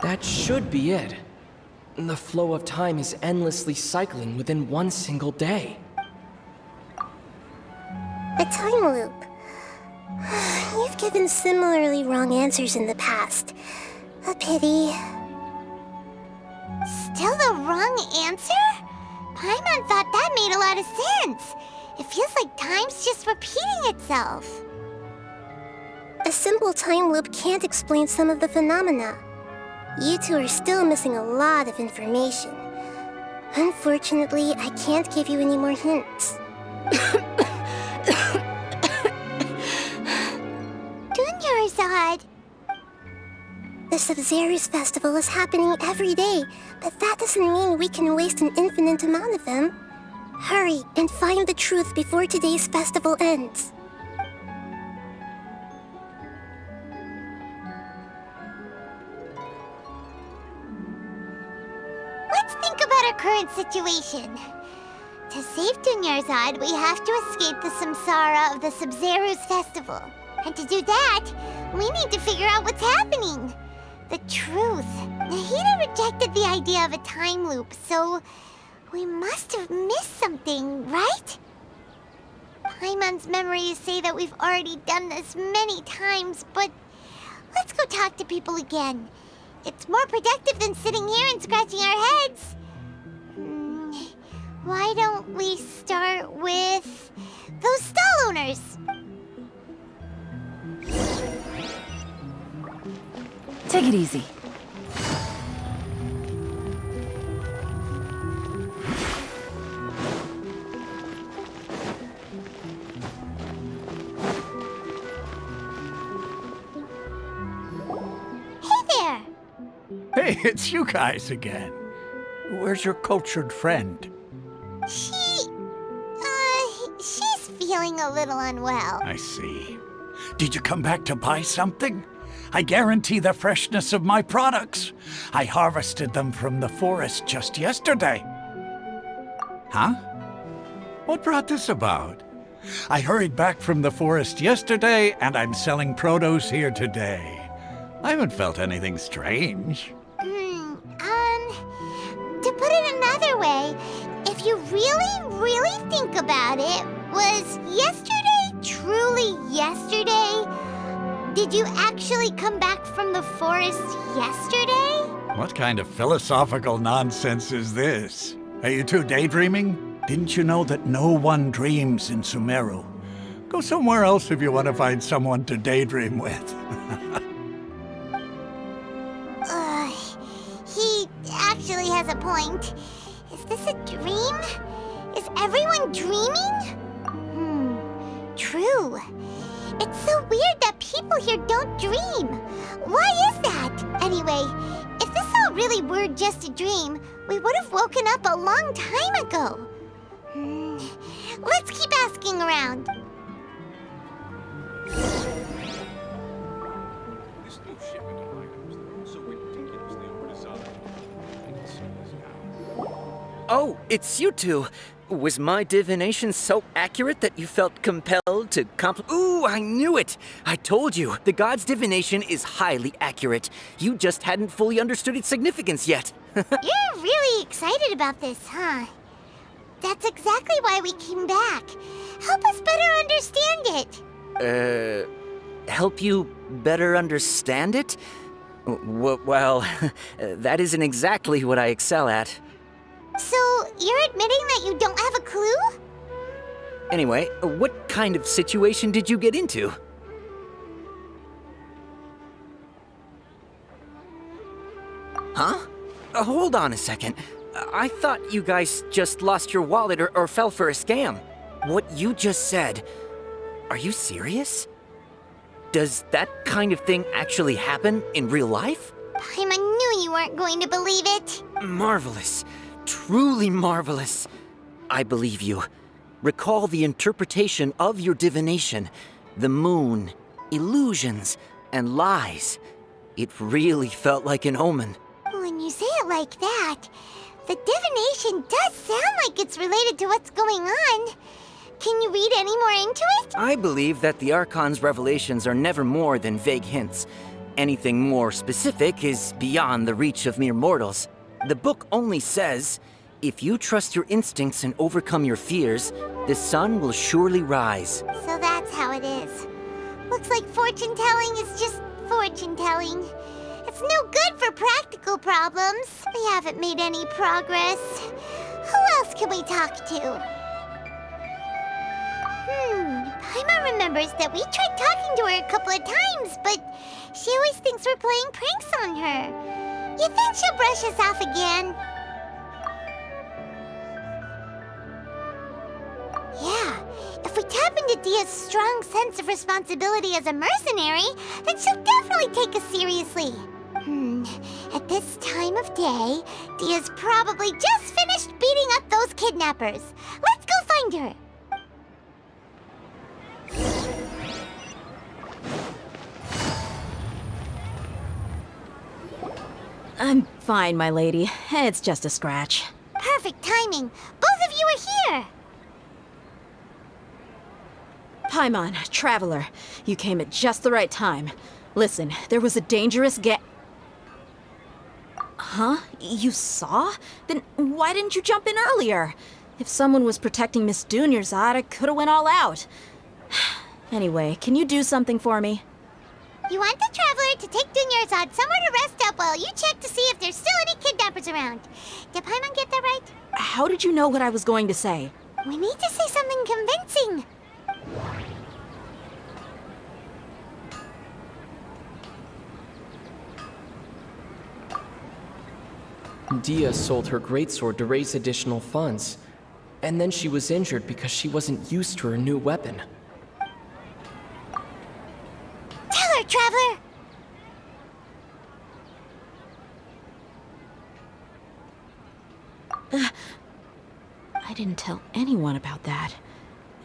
That should be it. The flow of time is endlessly cycling within one single day. A time loop. You've given similarly wrong answers in the past. A pity. Still the wrong answer? Paimon thought that made a lot of sense. It feels like time's just repeating itself. A simple time loop can't explain some of the phenomena. You two are still missing a lot of information. Unfortunately, I can't give you any more hints. Dunyarzad! The Sabzeruz Festival is happening every day, but that doesn't mean we can waste an infinite amount of them. Hurry and find the truth before today's festival ends. Let's think about our current situation. To save Dunyarzad, we have to escape the samsara of the Sabzeruz Festival. And to do that, we need to figure out what's happening. The truth. Nahida rejected the idea of a time loop, so we must have missed something, right? Paimon's memories say that we've already done this many times, but let's go talk to people again. It's more productive than sitting here and scratching our heads. Why don't we start with those stall owners? Take it easy. Hey, it's you guys again. Where's your cultured friend? She's feeling a little unwell. I see. Did you come back to buy something? I guarantee the freshness of my products. I harvested them from the forest just yesterday. Huh? What brought this about? I hurried back from the forest yesterday, and I'm selling produce here today. I haven't felt anything strange. To put it another way, if you really think about it, was yesterday truly yesterday? Did you actually come back from the forest yesterday? What kind of philosophical nonsense is this? Are you two daydreaming? Didn't you know that no one dreams in Sumeru? Go somewhere else if you want to find someone to daydream with. He actually has a point. Is this a dream? Is everyone dreaming? True. It's so weird that people here don't dream. Why is that? Anyway, if this all really were just a dream, we would have woken up a long time ago. Let's keep asking around. Oh, it's you two. Was my divination so accurate that you felt compelled to Ooh, I knew it! I told you, the god's divination is highly accurate. You just hadn't fully understood its significance yet. You're really excited about this, huh? That's exactly why we came back. Help us better understand it. Help you better understand it? Well, that isn't exactly what I excel at. So, you're admitting that you don't have a clue? Anyway, what kind of situation did you get into? Huh? Hold on a second. I thought you guys just lost your wallet or fell for a scam. What you just said, are you serious? Does that kind of thing actually happen in real life? Paimon knew you weren't going to believe it. Marvelous. Truly marvelous. I believe you. Recall the interpretation of your divination, the moon, illusions, and lies. It really felt like an omen. When you say it like that, the divination does sound like it's related to what's going on. Can you read any more into it? I believe that the Archon's revelations are never more than vague hints. Anything more specific is beyond the reach of mere mortals. The book only says, if you trust your instincts and overcome your fears, the sun will surely rise. So that's how it is. Looks like fortune-telling is just fortune-telling. It's no good for practical problems. We haven't made any progress. Who else can we talk to? Paimon remembers that we tried talking to her a couple of times, but she always thinks we're playing pranks on her. You think she'll brush us off again? Yeah, if we tap into Dia's strong sense of responsibility as a mercenary, then she'll definitely take us seriously. At this time of day, Dia's probably just finished beating up those kidnappers. Let's go find her. I'm fine, my lady. It's just a scratch. Perfect timing. Both of you are here. Paimon, Traveler, you came at just the right time. Listen, there was a dangerous Huh? You saw? Then why didn't you jump in earlier? If someone was protecting Miss Dunyarzad, I could've went all out. Anyway, can you do something for me? You want the Traveler to take Dunyarzad somewhere to rest up while you check to see if there's still any kidnappers around. Did Paimon get that right? How did you know what I was going to say? We need to say something convincing. Dia sold her greatsword to raise additional funds, and then she was injured because she wasn't used to her new weapon. Tell her, Traveler! I didn't tell anyone about that.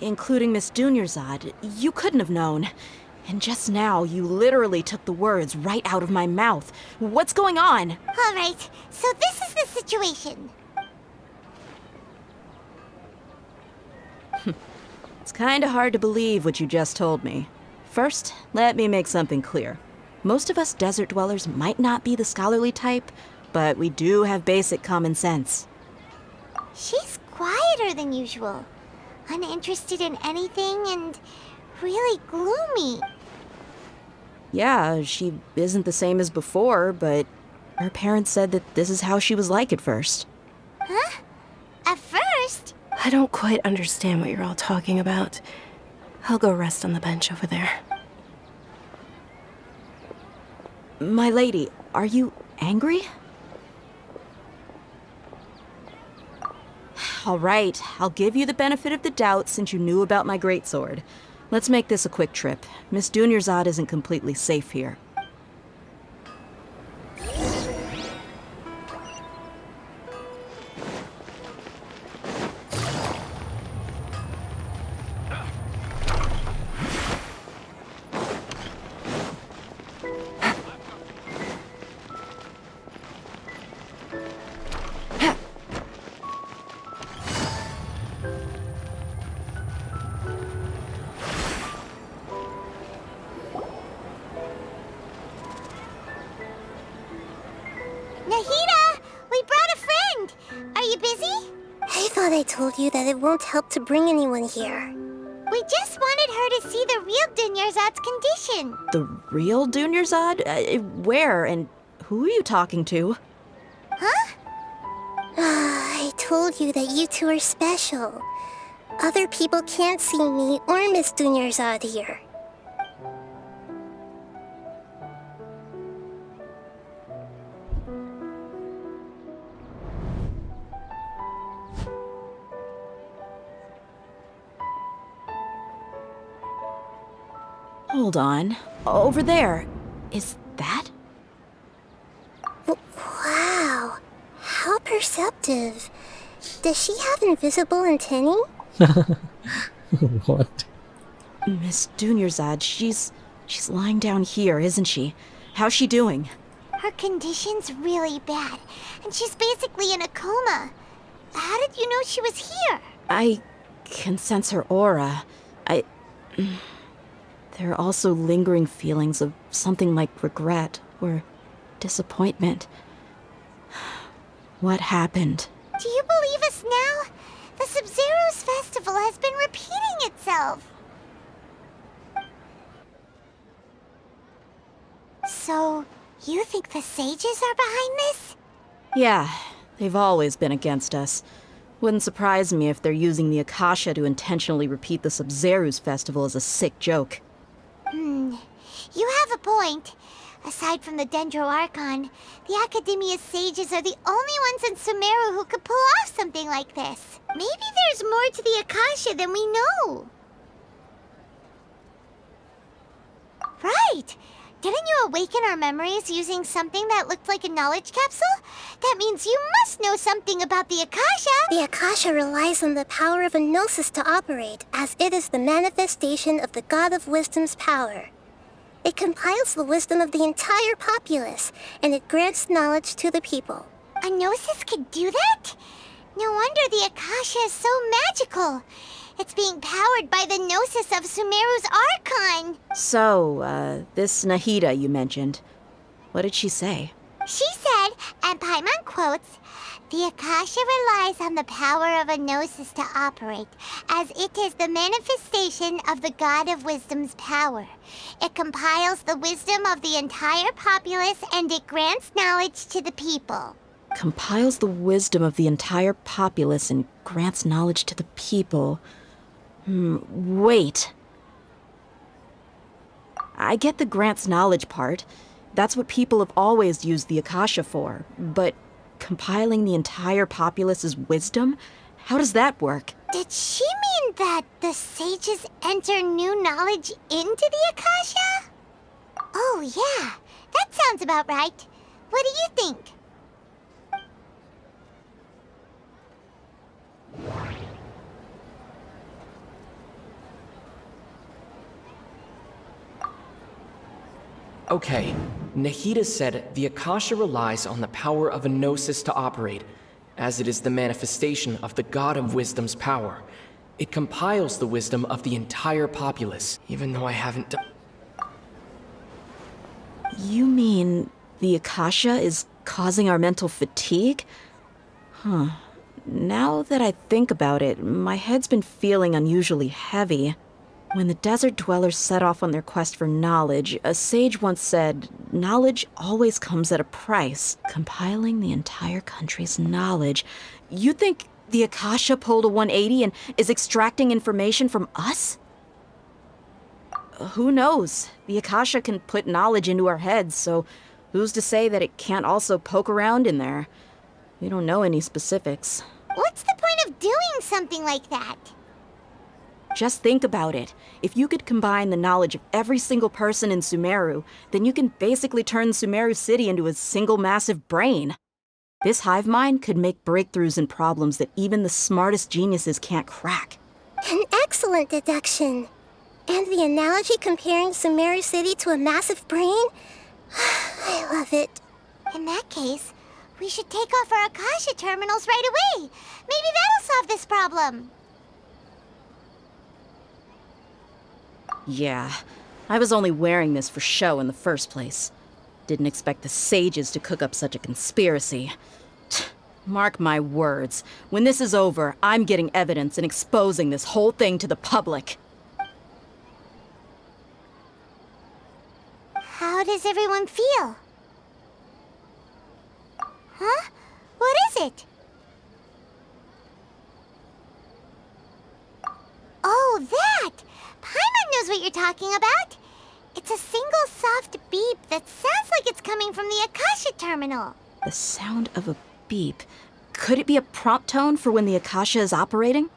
Including Miss Dunyarzad. You couldn't have known. And just now, you literally took the words right out of my mouth. What's going on? All right, so this is the situation. It's kinda hard to believe what you just told me. First, let me make something clear. Most of us desert dwellers might not be the scholarly type, but we do have basic common sense. She's quieter than usual. Uninterested in anything and really gloomy. Yeah, she isn't the same as before, but her parents said that this is how she was like at first. Huh? At first? I don't quite understand what you're all talking about. I'll go rest on the bench over there. My lady, are you angry? All right, I'll give you the benefit of the doubt since you knew about my greatsword. Let's make this a quick trip. Miss Dunyarzad isn't completely safe here. Nahida! We brought a friend! Are you busy? I thought I told you that it won't help to bring anyone here. We just wanted her to see the real Dunyarzad's condition. The real Dunyarzad? Where and who are you talking to? Huh? I told you that you two are special. Other people can't see me or Miss Dunyarzad here. Hold on. Over there. Is that? Wow. How perceptive. Does she have invisible antennae? What? Miss Dunyarzad, she's lying down here, isn't she? How's she doing? Her condition's really bad, and she's basically in a coma. How did you know she was here? I can sense her aura. There are also lingering feelings of something like regret or disappointment. What happened? Do you believe us now? The Sabzeruz Festival has been repeating itself. So, you think the sages are behind this? Yeah, they've always been against us. Wouldn't surprise me if they're using the Akasha to intentionally repeat the Sabzeruz Festival as a sick joke. You have a point. Aside from the Dendro Archon, the Academia's sages are the only ones in Sumeru who could pull off something like this. Maybe there's more to the Akasha than we know. Right! Didn't you awaken our memories using something that looked like a knowledge capsule? That means you must know something about the Akasha! The Akasha relies on the power of a gnosis to operate, as it is the manifestation of the God of Wisdom's power. It compiles the wisdom of the entire populace, and it grants knowledge to the people. A gnosis could do that? No wonder the Akasha is so magical. It's being powered by the gnosis of Sumeru's Archon. So, this Nahida you mentioned, what did she say? She said, and Paimon quotes, "The Akasha relies on the power of a gnosis to operate, as it is the manifestation of the God of Wisdom's power. It compiles the wisdom of the entire populace, and it grants knowledge to the people." Compiles the wisdom of the entire populace and grants knowledge to the people. Wait. I get the grants knowledge part. That's what people have always used the Akasha for. But compiling the entire populace's wisdom? How does that work? Did she mean that the sages enter new knowledge into the Akasha? Oh yeah, that sounds about right. What do you think? Okay, Nahida said the Akasha relies on the power of a gnosis to operate, as it is the manifestation of the God of Wisdom's power. It compiles the wisdom of the entire populace, even though I haven't done... You mean the Akasha is causing our mental fatigue? Huh. Now that I think about it, my head's been feeling unusually heavy. When the desert dwellers set off on their quest for knowledge, a sage once said, knowledge always comes at a price. Compiling the entire country's knowledge. You think the Akasha pulled a 180 and is extracting information from us? Who knows? The Akasha can put knowledge into our heads, so who's to say that it can't also poke around in there? We don't know any specifics. What's the point of doing something like that? Just think about it. If you could combine the knowledge of every single person in Sumeru, then you can basically turn Sumeru City into a single massive brain. This hive mind could make breakthroughs in problems that even the smartest geniuses can't crack. An excellent deduction. And the analogy comparing Sumeru City to a massive brain? I love it. In that case, we should take off our Akasha terminals right away. Maybe that'll solve this problem. Yeah, I was only wearing this for show in the first place. Didn't expect the sages to cook up such a conspiracy. Mark my words, when this is over, I'm getting evidence and exposing this whole thing to the public. How does everyone feel? Huh? What is it? Oh, that! Paimon knows what you're talking about. It's a single soft beep that sounds like it's coming from the Akasha terminal. The sound of a beep. Could it be a prompt tone for when the Akasha is operating?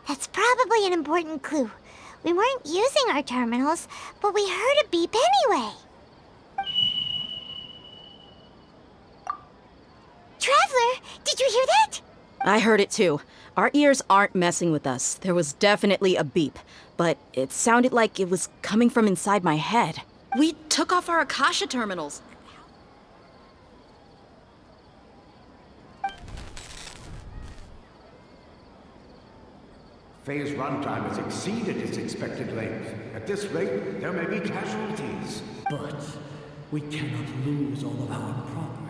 That's probably an important clue. We weren't using our terminals, but we heard a beep anyway. Traveler, did you hear that? I heard it too. Our ears aren't messing with us. There was definitely a beep, but it sounded like it was coming from inside my head. We took off our Akasha terminals. Phase runtime has exceeded its expected length. At this rate, there may be casualties. But we cannot lose all of our progress.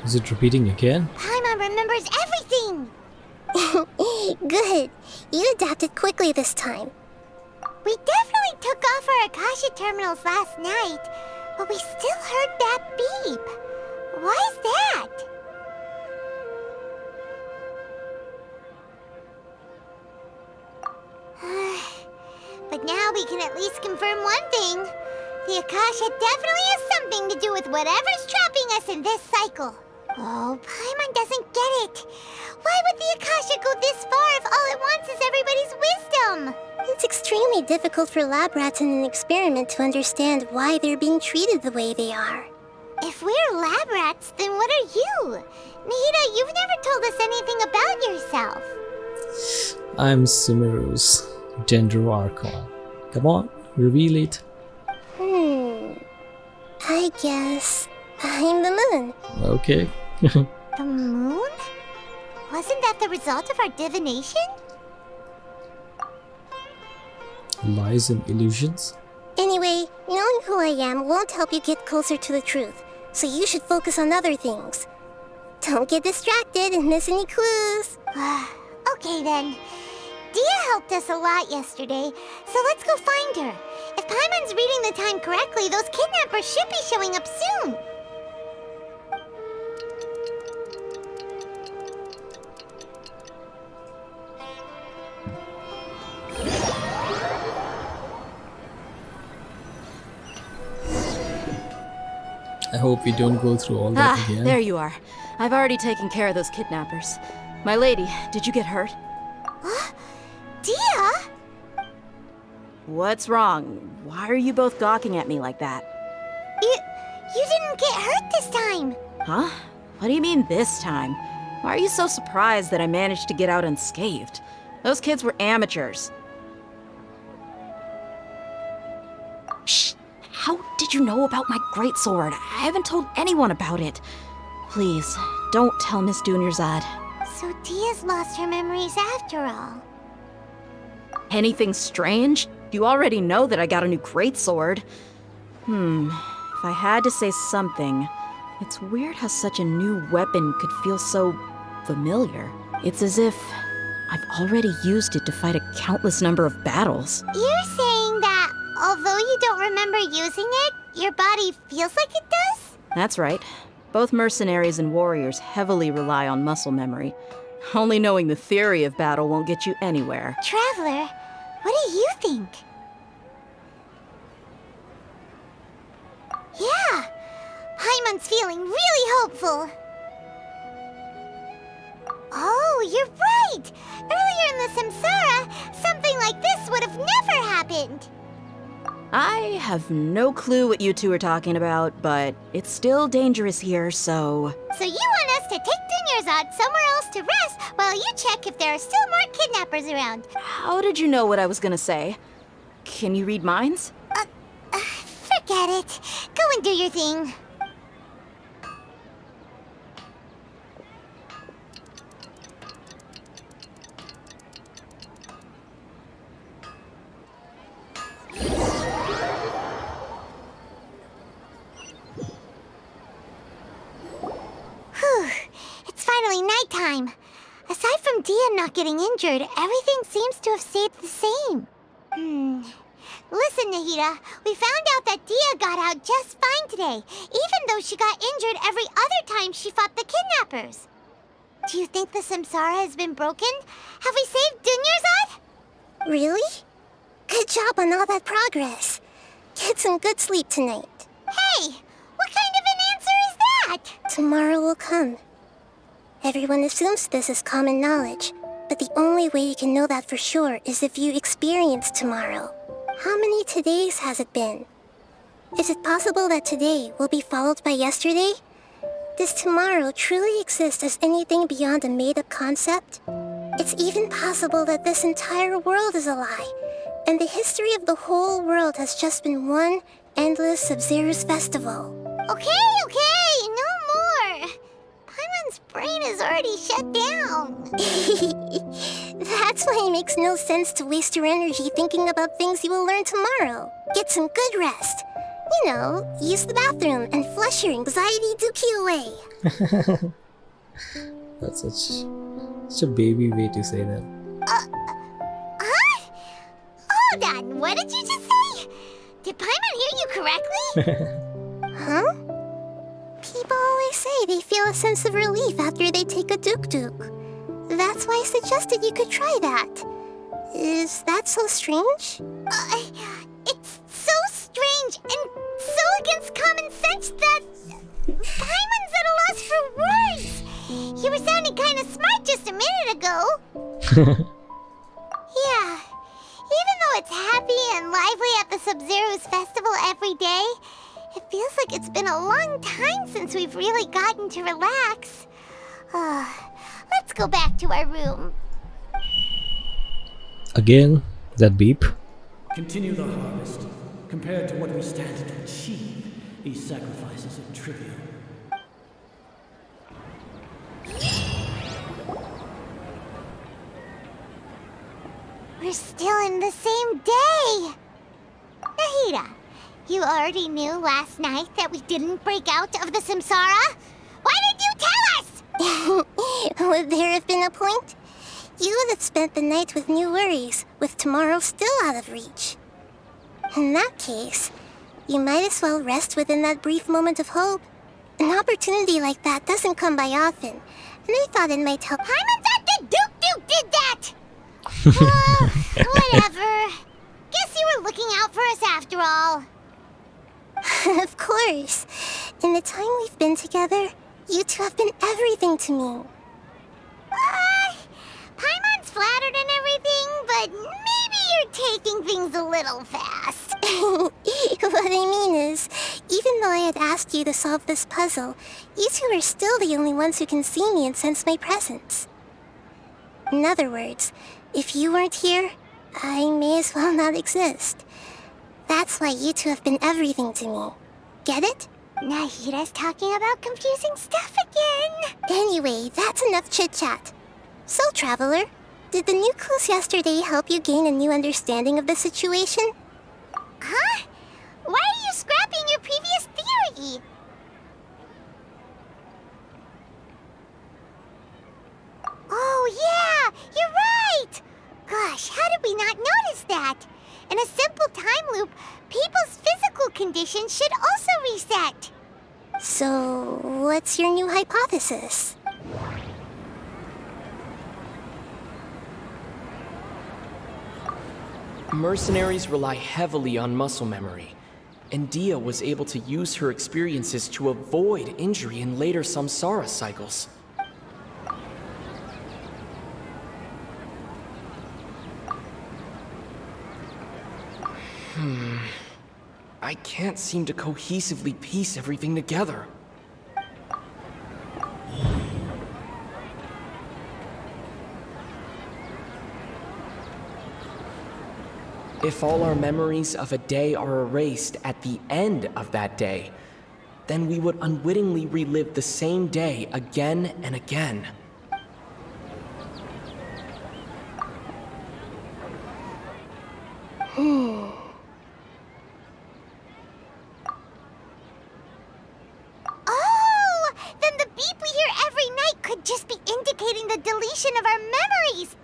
Is it repeating again? Paimon remembers everything! Good. You adapted quickly this time. We definitely took off our Akasha terminals last night, but we still heard that beep. Why is that? But now we can at least confirm one thing. The Akasha definitely has something to do with whatever's trapping us in this cycle. Oh, Paimon doesn't get it. Why would the Akasha go this far if all it wants is everybody's wisdom? It's extremely difficult for lab rats in an experiment to understand why they're being treated the way they are. If we're lab rats, then what are you? Nahida, you've never told us anything about yourself. I'm Sumeru's Dendro Archon. Come on, reveal it. I guess I'm the moon. Okay. The moon? Wasn't that the result of our divination? Lies and illusions? Anyway, knowing who I am won't help you get closer to the truth, so you should focus on other things. Don't get distracted and miss any clues. Okay then. Dia helped us a lot yesterday, so let's go find her. If Paimon's reading the time correctly, those kidnappers should be showing up soon. I hope we don't go through all that again. There you are. I've already taken care of those kidnappers. My lady, did you get hurt? Dia? What's wrong? Why are you both gawking at me like that? You didn't get hurt this time. Huh? What do you mean this time? Why are you so surprised that I managed to get out unscathed? Those kids were amateurs. Shh! How did you know about my greatsword? I haven't told anyone about it. Please, don't tell Miss Dunyarzad. So Dia's lost her memories after all. Anything strange? You already know that I got a new greatsword. If I had to say something, it's weird how such a new weapon could feel so familiar. It's as if I've already used it to fight a countless number of battles. You're saying that although you don't remember using it, your body feels like it does? That's right. Both mercenaries and warriors heavily rely on muscle memory. Only knowing the theory of battle won't get you anywhere. Traveler, what do you think? Yeah, Paimon's feeling really hopeful. Oh, you're right! Earlier in the samsara, something like this would have never happened. I have no clue what you two are talking about, but it's still dangerous here, so... So you want us to take Dunyarzad somewhere else to rest while you check if there are still more kidnappers around? How did you know what I was gonna say? Can you read minds? Forget it. Go and do your thing. Whew. It's finally nighttime. Aside from Dia not getting injured, everything seems to have stayed the same. Listen, Nahida, we found out that Dia got out just fine today, even though she got injured every other time she fought the kidnappers. Do you think the samsara has been broken? Have we saved Dunyarzad? Really? Good job on all that progress. Get some good sleep tonight. Hey, what kind of an answer is that? Tomorrow will come. Everyone assumes this is common knowledge, but the only way you can know that for sure is if you experience tomorrow. How many todays has it been? Is it possible that today will be followed by yesterday? Does tomorrow truly exist as anything beyond a made-up concept? It's even possible that this entire world is a lie, and the history of the whole world has just been one endless Sabzeruz Festival. Okay, no more. Paimon's brain is already shut down. That's why it makes no sense to waste your energy thinking about things you will learn tomorrow. Get some good rest. You know, use the bathroom and flush your anxiety dookie away. That's such a baby way to say that. Huh? Hold on, what did you just say? Did Paimon hear you correctly? Huh? People always say they feel a sense of relief after they take a duk-duk. That's why I suggested you could try that. Is that so strange? It's so strange and so against common sense that Paimon's at a loss for words. You were sounding kind of smart just a minute ago. Yeah, even though it's happy and lively at the Sabzeruz Festival every day, it feels like it's been a long time since we've really gotten to relax. Let's go back to our room. Again, that beep. Continue the harvest. Compared to what we stand to achieve, these sacrifices are trivial. We're still in the same day! Nahida, you already knew last night that we didn't break out of the samsara? Why did you tell us? Would there have been a point? You would have spent the night with new worries, with tomorrow still out of reach. In that case, you might as well rest within that brief moment of hope. An opportunity like that doesn't come by often, and I thought it might help. Paimon thought the Duke did that! Whatever. Guess you were looking out for us after all. Of course. In the time we've been together, you two have been everything to me. Paimon's flattered and everything, but maybe you're taking things a little fast. What I mean is, even though I had asked you to solve this puzzle, you two are still the only ones who can see me and sense my presence. In other words, if you weren't here, I may as well not exist. That's why you two have been everything to me. Get it? Nahida's talking about confusing stuff again. Anyway, that's enough chit-chat. So, Traveler, did the new clues yesterday help you gain a new understanding of the situation? Huh? Why are you scrapping your previous theory? Oh yeah, you're right! Gosh, how did we not notice that? In a simple time loop, people's physical conditions should also reset. So, what's your new hypothesis? Mercenaries rely heavily on muscle memory, and Dia was able to use her experiences to avoid injury in later samsara cycles. I can't seem to cohesively piece everything together. If all our memories of a day are erased at the end of that day, then we would unwittingly relive the same day again and again. Oh! Then the beep we hear every night could just be indicating the deletion of our memories.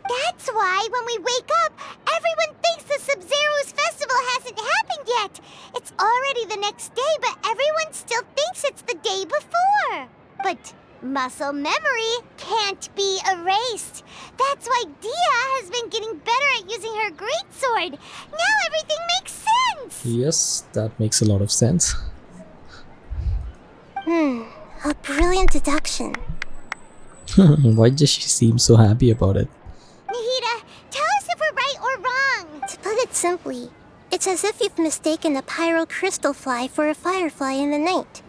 That's why when we wake up, everyone thinks the Sabzeruz Festival hasn't happened yet. It's already the next day, but everyone still thinks it's the day before. But muscle memory can't be erased. That's why Dia has been getting better at using her greatsword. Now everything makes sense. Yes, that makes a lot of sense. A brilliant deduction. Why does she seem so happy about it? Nahida, tell us if we're right or wrong. To put it simply, it's as if you've mistaken a pyro crystal fly for a firefly in the night.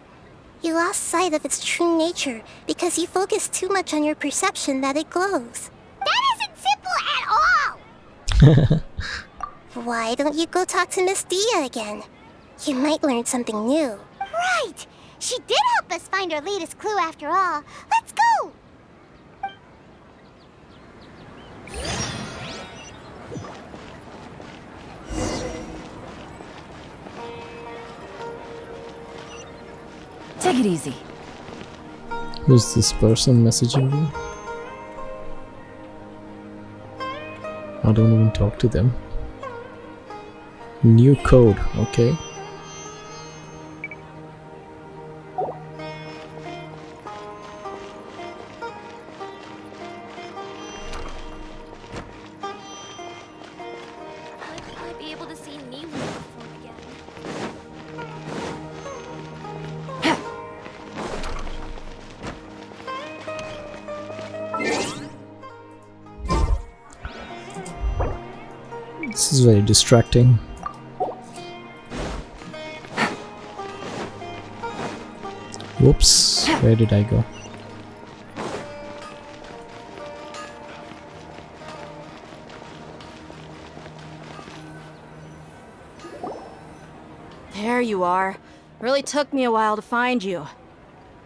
You lost sight of its true nature because you focused too much on your perception that it glows. That isn't simple at all. Why don't you go talk to Miss Dia again? You might learn something new. Right. She did help us find our latest clue after all. Let's go. Take it easy. Who's this person messaging me? I don't even talk to them. New code, okay. I'd be able to see Nimu perform again. This is very distracting. Whoops, where did I go? There you are. Really took me a while to find you.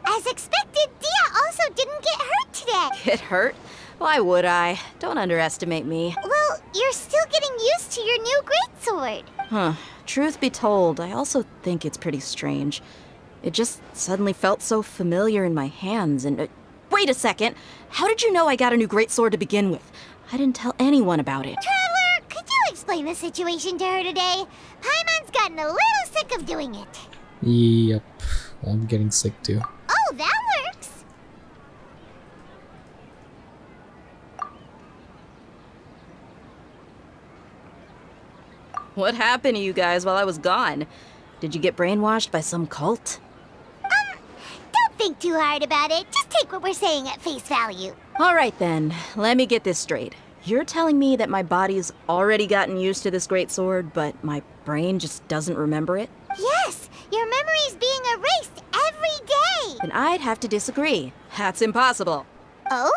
As expected, Dia also didn't get hurt today. Get hurt? Why would I? Don't underestimate me. Well, you're still getting used to your new greatsword. Huh. Truth be told, I also think it's pretty strange. It just suddenly felt so familiar in my hands and... wait a second! How did you know I got a new greatsword to begin with? I didn't tell anyone about it. Traveler, could you explain the situation to her today? Paimon's gotten a little sick of doing it. Yep, I'm getting sick too. Oh, that works. What happened to you guys while I was gone? Did you get brainwashed by some cult? Don't think too hard about it. Just take what we're saying at face value. All right then, let me get this straight. You're telling me that my body's already gotten used to this greatsword, but my brain just doesn't remember it? Yes, your memory's being erased every day. Then I'd have to disagree. That's impossible. Oh?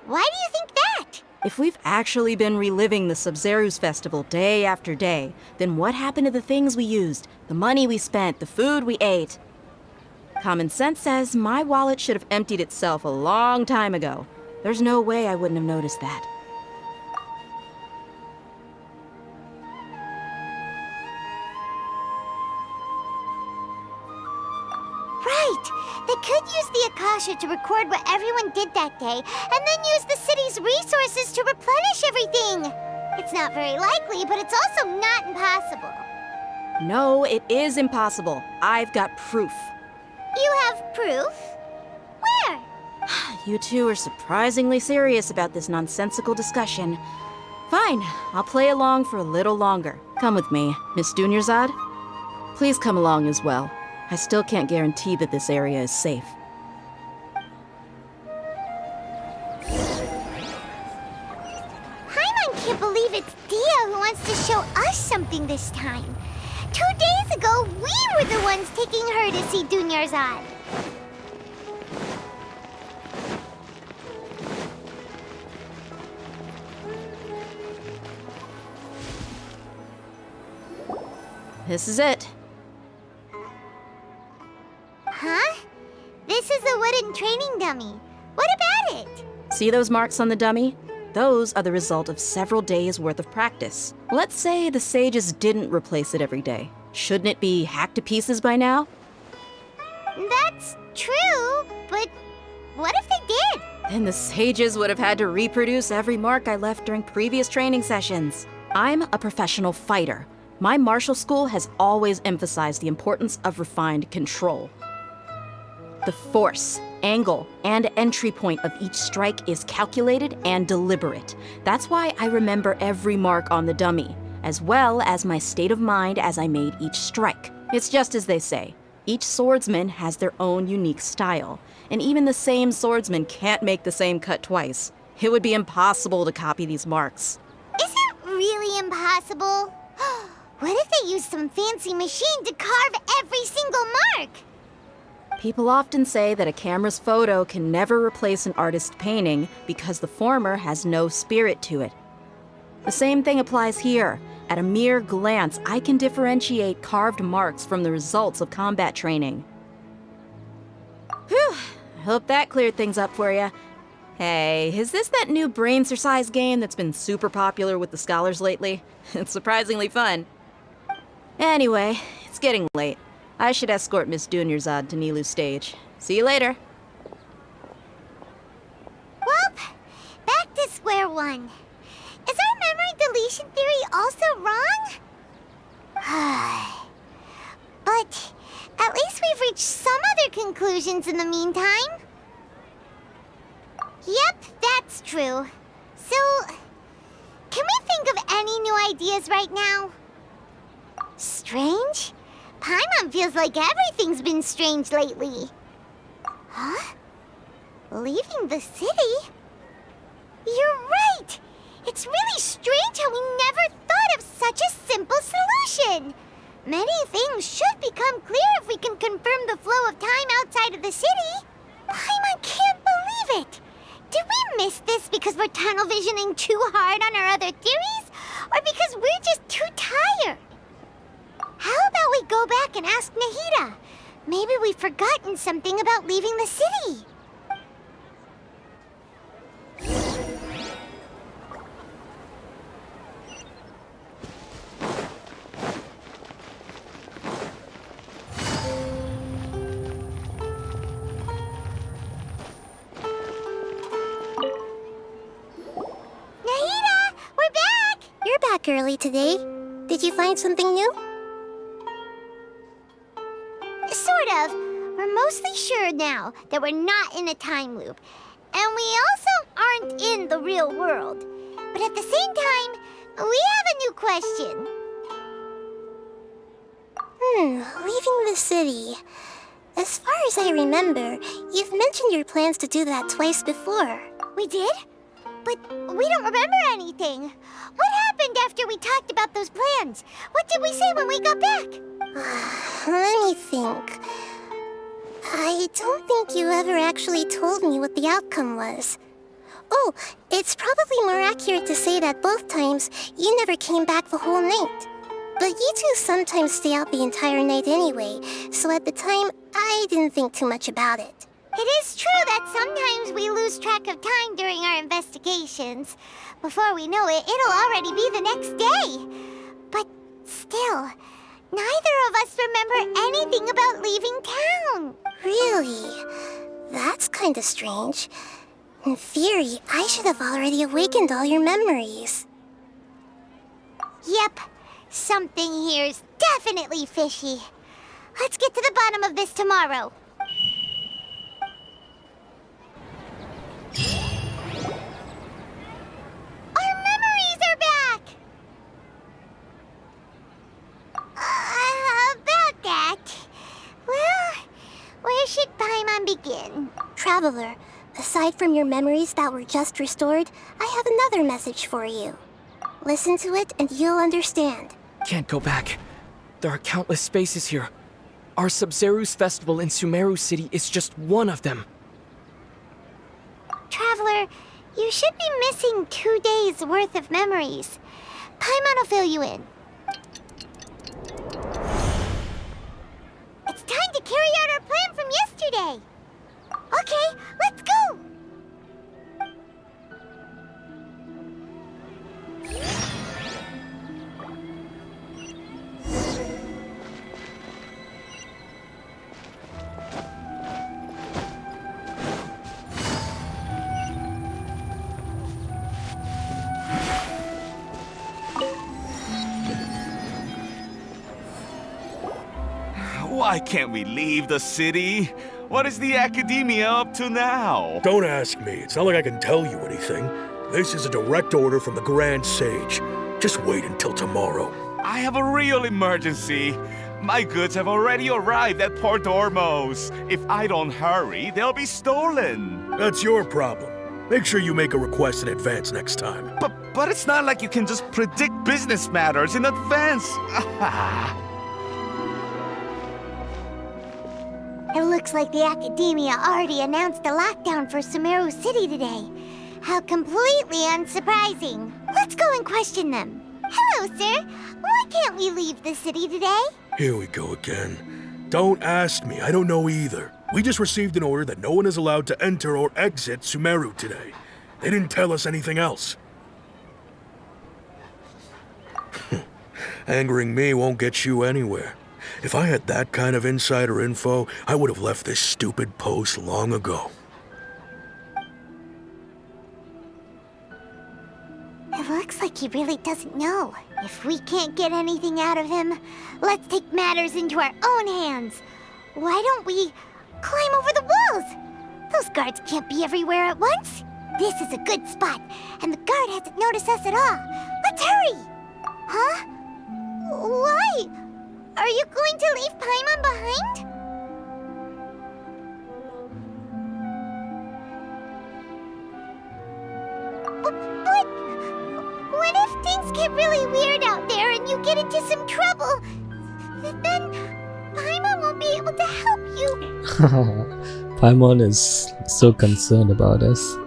Why do you think that? If we've actually been reliving the Sabzeruz Festival day after day, then what happened to the things we used, the money we spent, the food we ate? Common sense says my wallet should have emptied itself a long time ago. There's no way I wouldn't have noticed that. Right! They could use the Akasha to record what everyone did that day, and then use the city's resources to replenish everything! It's not very likely, but it's also not impossible. No, it is impossible. I've got proof. You have proof? Where? You two are surprisingly serious about this nonsensical discussion. Fine, I'll play along for a little longer. Come with me, Miss Dunyarzad. Please come along as well. I still can't guarantee that this area is safe. Paimon can't believe it's Dia who wants to show us something this time. 2 days ago, we were the ones taking her to see Dunyarzad. This is it. Huh? This is a wooden training dummy. What about it? See those marks on the dummy? Those are the result of several days' worth of practice. Let's say the sages didn't replace it every day. Shouldn't it be hacked to pieces by now? That's true, but what if they did? Then the sages would have had to reproduce every mark I left during previous training sessions. I'm a professional fighter. My martial school has always emphasized the importance of refined control. The force, angle, and entry point of each strike is calculated and deliberate. That's why I remember every mark on the dummy, as well as my state of mind as I made each strike. It's just as they say, each swordsman has their own unique style, and even the same swordsman can't make the same cut twice. It would be impossible to copy these marks. Is it really impossible? What if they used some fancy machine to carve every single mark? People often say that a camera's photo can never replace an artist's painting because the former has no spirit to it. The same thing applies here. At a mere glance, I can differentiate carved marks from the results of combat training. Whew, I hope that cleared things up for you. Hey, is this that new brain exercise game that's been super popular with the scholars lately? It's surprisingly fun. Anyway, it's getting late. I should escort Miss Dunyarzad to Nilu's stage. See you later. Welp, back to square one. Is our memory deletion theory also wrong? But at least we've reached some other conclusions in the meantime. Yep, that's true. So, can we think of any new ideas right now? Strange? Paimon feels like everything's been strange lately. Huh? Leaving the city? You're right! It's really strange how we never thought of such a simple solution! Many things should become clear if we can confirm the flow of time outside of the city. Paimon can't believe it! Did we miss this because we're tunnel visioning too hard on our other theories? Or because we're just too tired? How about we go back and ask Nahida? Maybe we've forgotten something about leaving the city. Nahida, we're back! You're back early today. Did you find something new? Sort of. We're mostly sure now that we're not in a time loop. And we also aren't in the real world. But at the same time, we have a new question. Leaving the city. As far as I remember, you've mentioned your plans to do that twice before. We did? But we don't remember anything. What happened after we talked about those plans? What did we say when we got back? Let me think. I don't think you ever actually told me what the outcome was. Oh, it's probably more accurate to say that both times you never came back the whole night. But you two sometimes stay out the entire night anyway, so at the time, I didn't think too much about it. It is true that sometimes we lose track of time during our investigations. Before we know it, it'll already be the next day. But still, neither of us remember anything about leaving town. Really? That's kinda strange. In theory, I should have already awakened all your memories. Yep, something here's definitely fishy. Let's get to the bottom of this tomorrow. Our memories are back! About that... Well, where should Paimon begin? Traveler, aside from your memories that were just restored, I have another message for you. Listen to it and you'll understand. Can't go back. There are countless spaces here. Our Sabzeruz Festival in Sumeru City is just one of them. Traveler, you should be missing 2 days worth of memories. Paimon will fill you in. It's time to carry out our plan from yesterday. Okay, let's go! Why can't we leave the city? What is the Academia up to now? Don't ask me. It's not like I can tell you anything. This is a direct order from the Grand Sage. Just wait until tomorrow. I have a real emergency. My goods have already arrived at Port Ormos. If I don't hurry, they'll be stolen. That's your problem. Make sure you make a request in advance next time. But it's not like you can just predict business matters in advance. It looks like the Academia already announced a lockdown for Sumeru City today. How completely unsurprising. Let's go and question them. Hello, sir. Why can't we leave the city today? Here we go again. Don't ask me. I don't know either. We just received an order that no one is allowed to enter or exit Sumeru today. They didn't tell us anything else. Angering me won't get you anywhere. If I had that kind of insider info, I would have left this stupid post long ago. It looks like he really doesn't know. If we can't get anything out of him, let's take matters into our own hands. Why don't we climb over the walls? Those guards can't be everywhere at once. This is a good spot, and the guard hasn't noticed us at all. Let's hurry! Huh? Why? Are you going to leave Paimon behind? But what if things get really weird out there and you get into some trouble? Then Paimon won't be able to help you. Paimon is so concerned about us.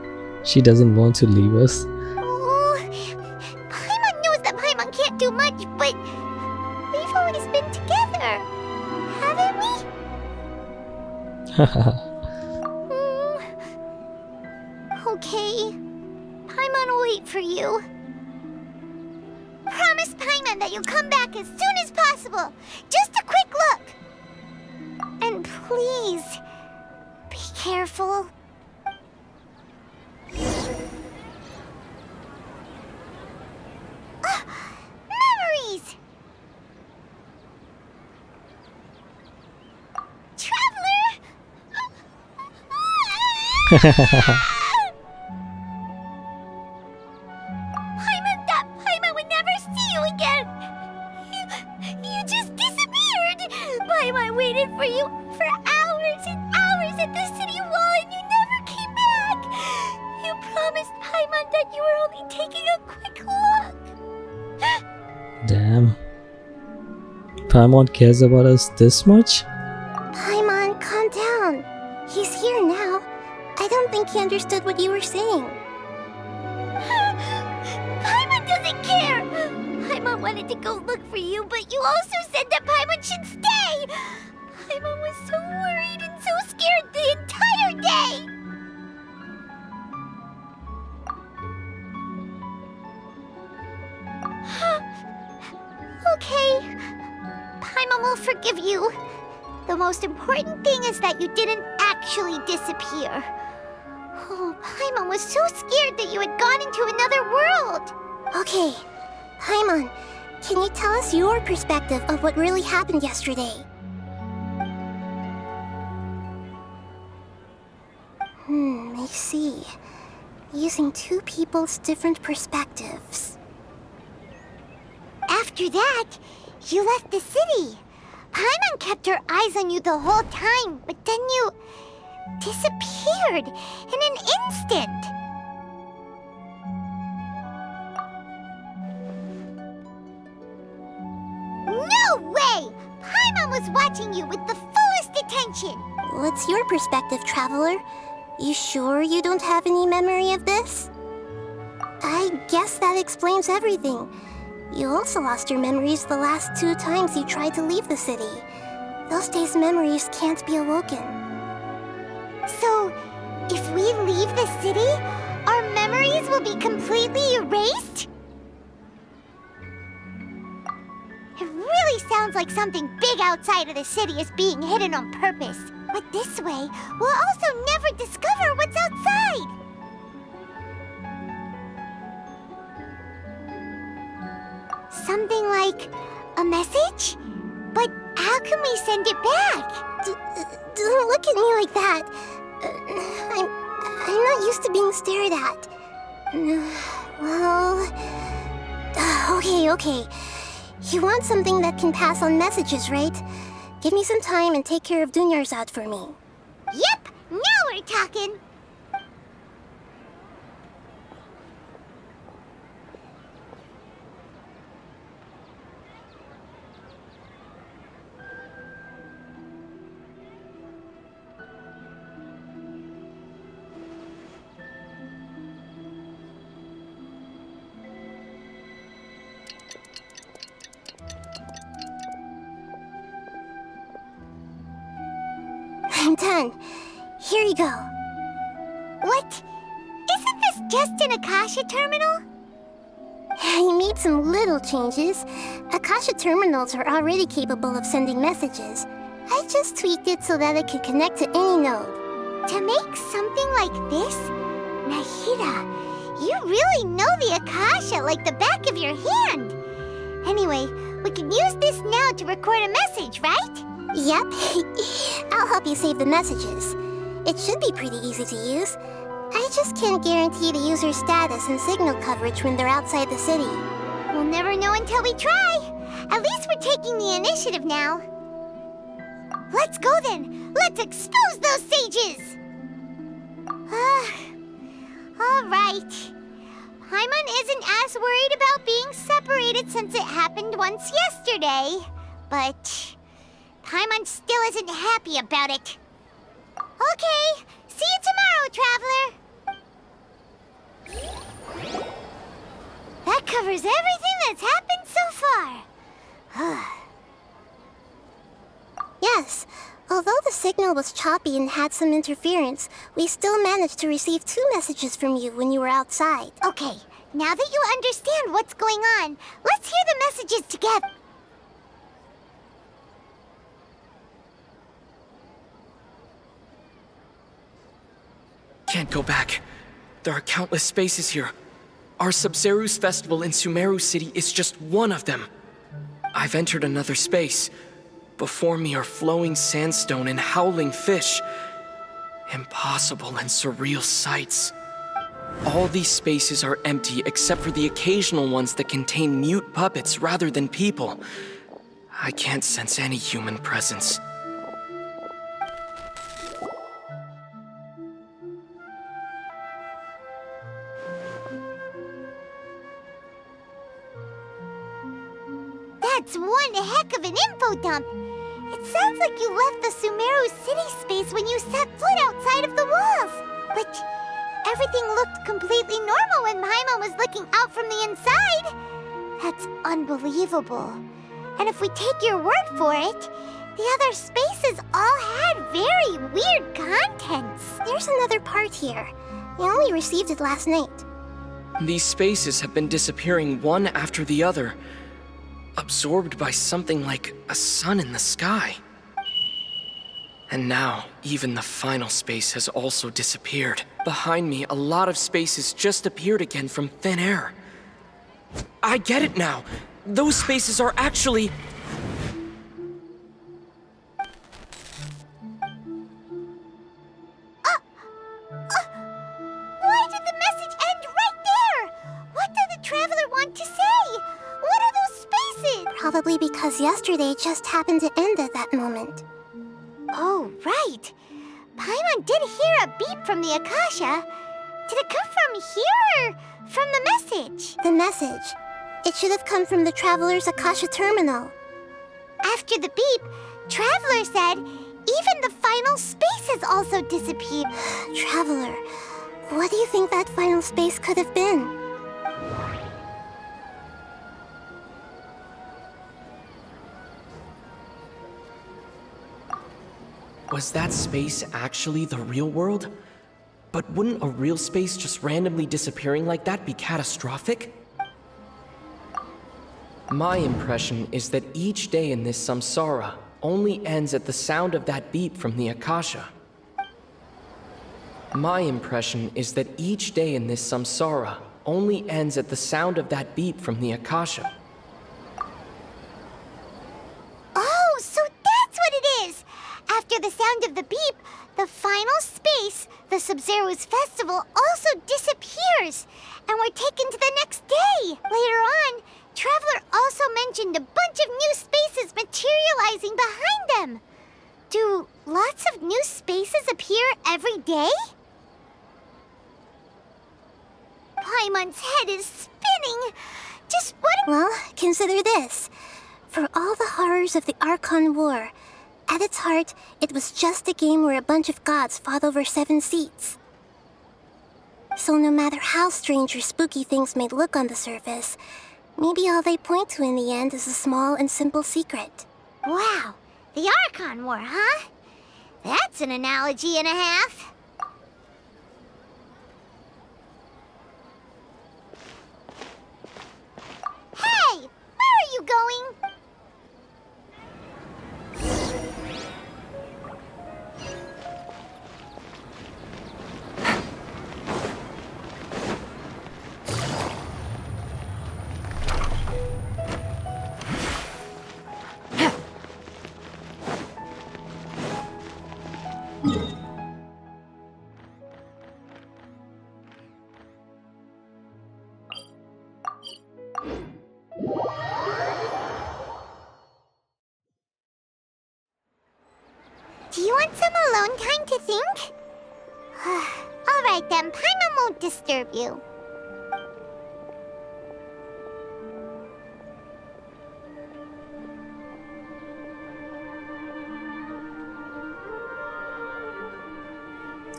She doesn't want to leave us. Oh, Paimon knows that Paimon can't do much, but we've always been together, haven't we? Okay. Paimon will wait for you. Promise Paimon that you'll come back as soon as possible. Just a quick look. And please, be careful. Memories! Traveler! Paimon would never see you again! You just disappeared! Paimon waited for you for hours and hours at the city wall and you never came back! You promised Paimon that you were only taking a quick look! Damn. Paimon cares about us this much? Paimon, calm down. He's here now. I don't think he understood what you were saying. wanted to go look for you, but you also said that Paimon should stay! Paimon was so worried and so scared the entire day! Okay. Paimon will forgive you. The most important thing is that you didn't actually disappear. Oh, Paimon was so scared that you had gone into another world. Okay, Paimon, can you tell us your perspective of what really happened yesterday? I see. Using two people's different perspectives. After that, you left the city. Paimon kept her eyes on you the whole time, but then you disappeared in an instant. No way! Paimon was watching you with the fullest attention. What's your perspective, Traveler? You sure you don't have any memory of this? I guess that explains everything. You also lost your memories the last 2 times you tried to leave the city. Those days' memories can't be awoken. So, if we leave the city, our memories will be completely erased? It really sounds like something big outside of the city is being hidden on purpose. But this way, we'll also never discover what's outside. Something like a message? But how can we send it back? Don't look at me like that. I'm not used to being stared at. Well... Okay. You want something that can pass on messages, right? Give me some time and take care of Dunyarzad for me. Yep! Now we're talking! I'm done. Here you go. What? Isn't this just an Akasha terminal? I made some little changes. Akasha terminals are already capable of sending messages. I just tweaked it so that it can connect to any node. To make something like this? Nahida, you really know the Akasha like the back of your hand. Anyway, we can use this now to record a message, right? Yep. I'll help you save the messages. It should be pretty easy to use. I just can't guarantee the user's status and signal coverage when they're outside the city. We'll never know until we try. At least we're taking the initiative now. Let's go then. Let's expose those sages. All right. Paimon isn't as worried about being separated since it happened once yesterday. But Paimon still isn't happy about it. Okay, see you tomorrow, Traveler. That covers everything that's happened so far. Yes, although the signal was choppy and had some interference, we still managed to receive 2 messages from you when you were outside. Okay, now that you understand what's going on, let's hear the messages together. Can't go back. There are countless spaces here. Our Sabzeruz Festival in Sumeru City is just one of them. I've entered another space. Before me are flowing sandstone and howling fish. Impossible and surreal sights. All these spaces are empty except for the occasional ones that contain mute puppets rather than people. I can't sense any human presence. That's one heck of an info dump. It sounds like you left the Sumeru city space when you set foot outside of the walls. But everything looked completely normal when Paimon was looking out from the inside. That's unbelievable. And if we take your word for it, the other spaces all had very weird contents. There's another part here. I only received it last night. These spaces have been disappearing one after the other, absorbed by something like a sun in the sky. And now, even the final space has also disappeared. Behind me, a lot of spaces just appeared again from thin air. I get it now! Those spaces are actually... Why did the message end right there? What did the traveler want to say? What are those spaces? Probably because yesterday just happened to end at that moment. Oh, right. Paimon did hear a beep from the Akasha. Did it come from here or from the message? The message. It should have come from the Traveler's Akasha terminal. After the beep, Traveler said even the final spaces also disappeared. Traveler, what do you think that final space could have been? Was that space actually the real world? But wouldn't a real space just randomly disappearing like that be catastrophic? My impression is that each day in this samsara only ends at the sound of that beep from the Akasha. My impression is that each day in this samsara only ends at the sound of that beep from the Akasha. Oh, so that's what it is! After the sound of the beep, the final space, the Sabzeruz Festival, also disappears, and we're taken to the next day. Later on, Traveler also mentioned a bunch of new spaces materializing behind them. Do lots of new spaces appear every day? Paimon's head is spinning. Just what... Well, consider this. For all the horrors of the Archon War, at its heart, it was just a game where a bunch of gods fought over 7 seats. So no matter how strange or spooky things may look on the surface, maybe all they point to in the end is a small and simple secret. Wow, the Archon War, huh? That's an analogy and a half. Hey, where are you going? Do you want some alone time to think? All right then, Paimon won't disturb you.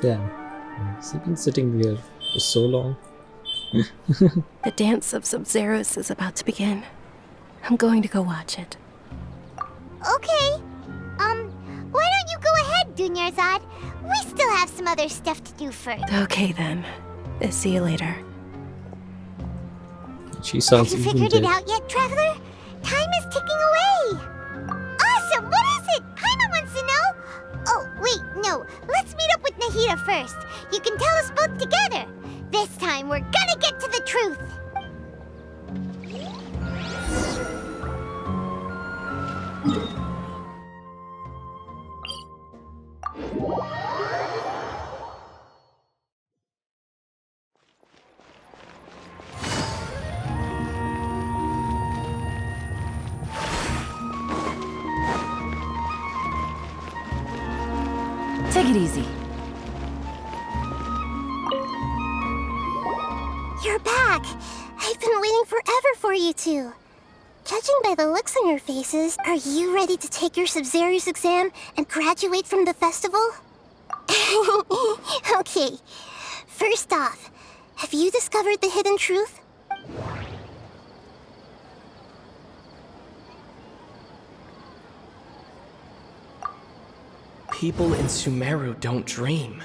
Damn. Has he been sitting there for so long? The dance of Sabzeruz is about to begin. I'm going to go watch it. Okay. Why don't you go ahead, Dunyarzad? We still have some other stuff to do first. Okay then. See you later. She sounds Have you even figured it dead. out yet, Traveler? Time is ticking away. Awesome! What is it? Paimon wants to know. Oh, wait, no. Let's meet up with Nahida first. You can tell us both together. This time, we're gonna get to the truth. Take it easy. You're back! I've been waiting forever for you two. Judging by the looks on your faces, are you ready to take your Sabzeruz exam and graduate from the festival? Okay, first off, have you discovered the hidden truth? People in Sumeru don't dream.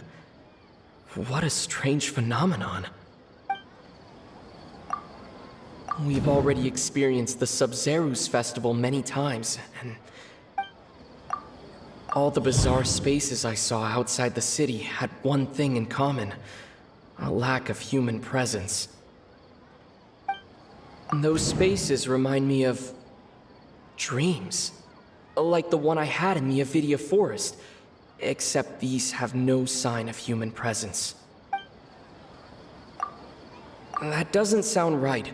What a strange phenomenon. We've already experienced the Sabzeruz Festival many times, and all the bizarre spaces I saw outside the city had one thing in common: a lack of human presence. And those spaces remind me of dreams, like the one I had in the Avidia Forest, except these have no sign of human presence. That doesn't sound right.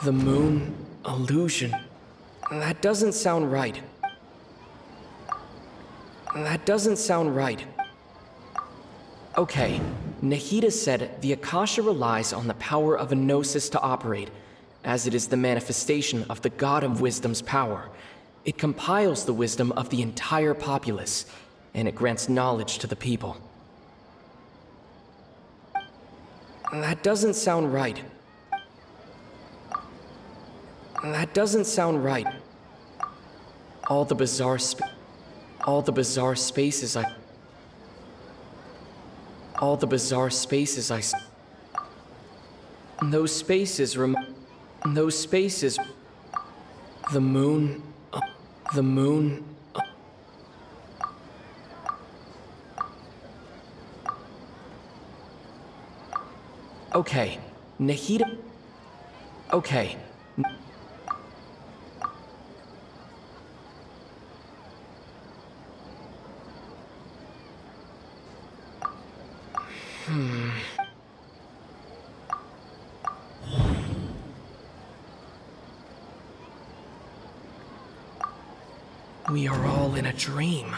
The moon illusion. That doesn't sound right. That doesn't sound right. Okay, Nahida said the Akasha relies on the power of a gnosis to operate, as it is the manifestation of the God of Wisdom's power. It compiles the wisdom of the entire populace, and it grants knowledge to the people. That doesn't sound right. That doesn't sound right. All the bizarre spaces those spaces, the moon, Okay, Nahida. Okay. We are all in a dream.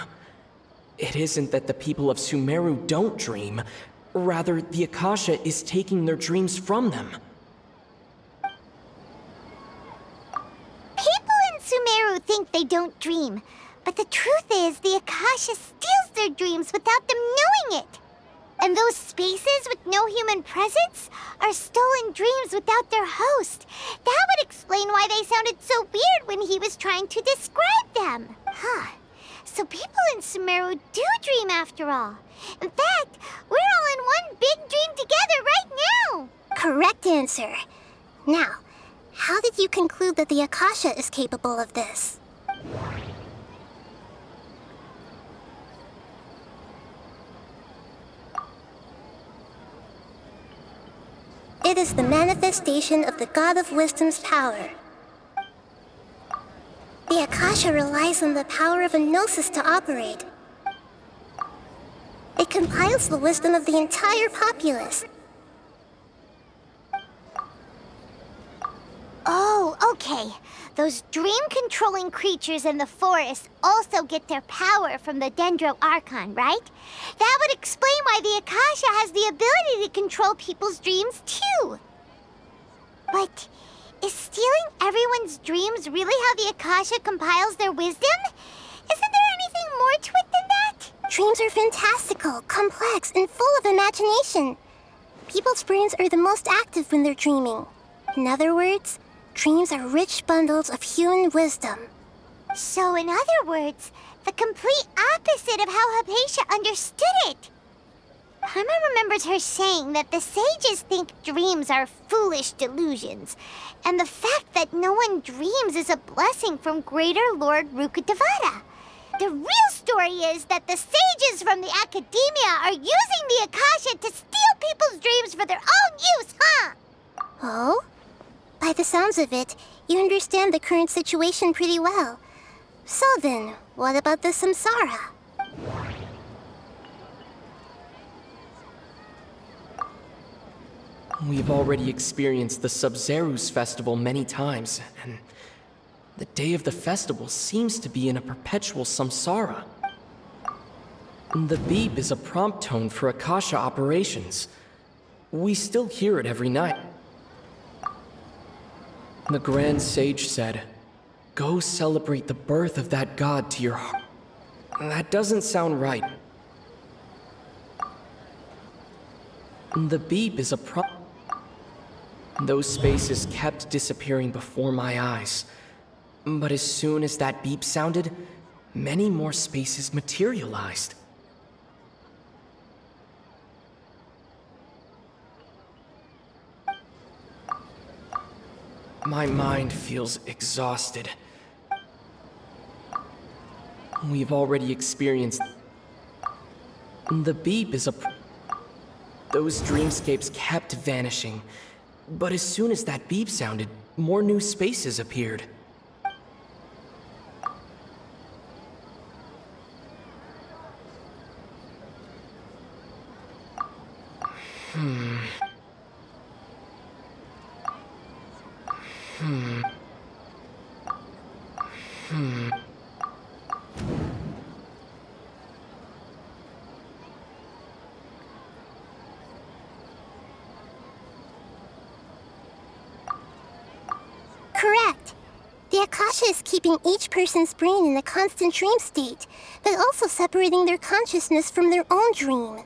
It isn't that the people of Sumeru don't dream. Rather, the Akasha is taking their dreams from them. People in Sumeru think they don't dream, but the truth is the Akasha steals their dreams without them knowing it. And those spaces with no human presence are stolen dreams without their host. That would explain why they sounded so weird when he was trying to describe them. Huh. So people in Sumeru do dream after all. In fact, we're all in one big dream together right now. Correct answer. Now, how did you conclude that the Akasha is capable of this? It is the manifestation of the God of Wisdom's power. The Akasha relies on the power of a gnosis to operate. It compiles the wisdom of the entire populace. Oh, okay. Those dream-controlling creatures in the forest also get their power from the Dendro Archon, right? That would explain why the Akasha has the ability to control people's dreams, too. But is stealing everyone's dreams really how the Akasha compiles their wisdom? Isn't there anything more to it than that? Dreams are fantastical, complex, and full of imagination. People's brains are the most active when they're dreaming. In other words, dreams are rich bundles of human wisdom. So in other words, the complete opposite of how Hypatia understood it. Karma remembers her saying that the sages think dreams are foolish delusions, and the fact that no one dreams is a blessing from Greater Lord Rukkhadevata. The real story is that the sages from the Academia are using the Akasha to steal people's dreams for their own use, huh? Oh? By the sounds of it, you understand the current situation pretty well. So then, what about the samsara? We've already experienced the Sabzeruz Festival many times, and the day of the festival seems to be in a perpetual samsara. The beep is a prompt tone for Akasha operations. We still hear it every night. The Grand Sage said, "Go celebrate the birth of that god to your heart." That doesn't sound right. The beep is a Those spaces kept disappearing before my eyes. But as soon as that beep sounded, many more spaces materialized. My mind feels exhausted. We've already experienced... The beep is a... Those dreamscapes kept vanishing. But as soon as that beep sounded, more new spaces appeared. Correct. The Akasha is keeping each person's brain in a constant dream state, but also separating their consciousness from their own dream.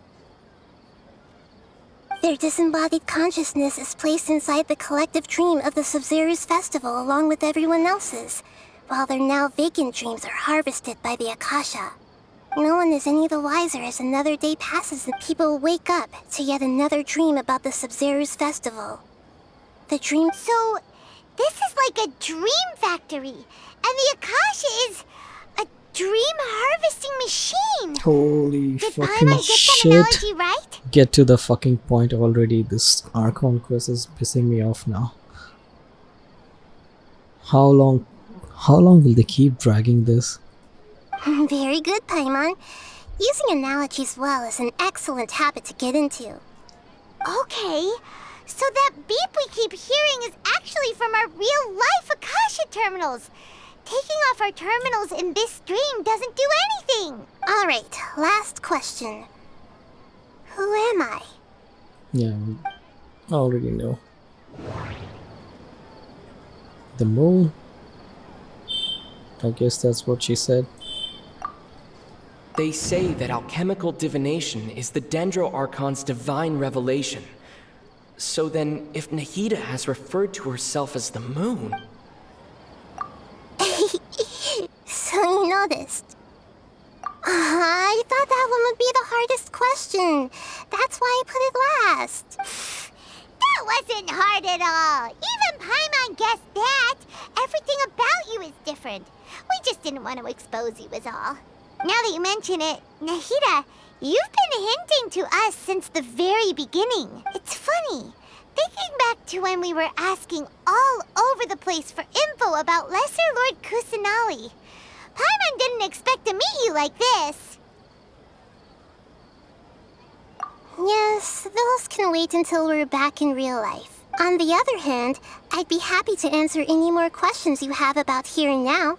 Their disembodied consciousness is placed inside the collective dream of the Sabzeruz Festival along with everyone else's, while their now vacant dreams are harvested by the Akasha. No one is any the wiser as another day passes and people wake up to yet another dream about the Sabzeruz Festival. The dream... So, this is like a dream factory, and the Akasha is a dream harvesting machine. Holy Did fucking Paimon get shit. that analogy right? Get to the fucking point already. This Archon quest is pissing me off now. How long will they keep dragging this? Very good, Paimon. Using analogies well is an excellent habit to get into. Okay, so that beep we keep hearing is actually from our real-life Akasha terminals. Taking off our terminals in this dream doesn't do anything. Alright, last question. Who am I? Yeah, I already know. The moon? I guess that's what she said. They say that alchemical divination is the Dendro Archon's divine revelation. So then, if Nahida has referred to herself as the moon... So you noticed. I thought that one would be the hardest question. That's why I put it last. That wasn't hard at all. Even Paimon guessed that. Everything about you is different. We just didn't want to expose you is all. Now that you mention it, Nahida, you've been hinting to us since the very beginning. It's funny. Thinking back to when we were asking all over the place for info about Lesser Lord Kusanali. Paimon didn't expect to meet you like this. Yes, those can wait until we're back in real life. On the other hand, I'd be happy to answer any more questions you have about here and now.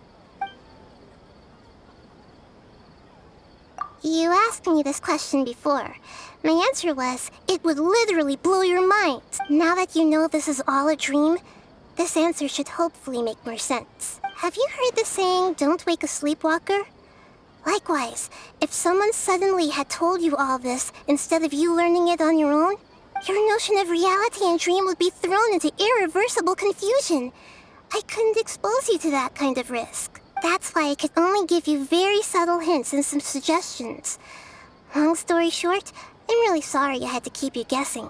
You asked me this question before. My answer was, it would literally blow your mind. Now that you know this is all a dream, this answer should hopefully make more sense. Have you heard the saying, don't wake a sleepwalker? Likewise, if someone suddenly had told you all this instead of you learning it on your own, your notion of reality and dream would be thrown into irreversible confusion. I couldn't expose you to that kind of risk. That's why I could only give you very subtle hints and some suggestions. Long story short, I'm really sorry I had to keep you guessing.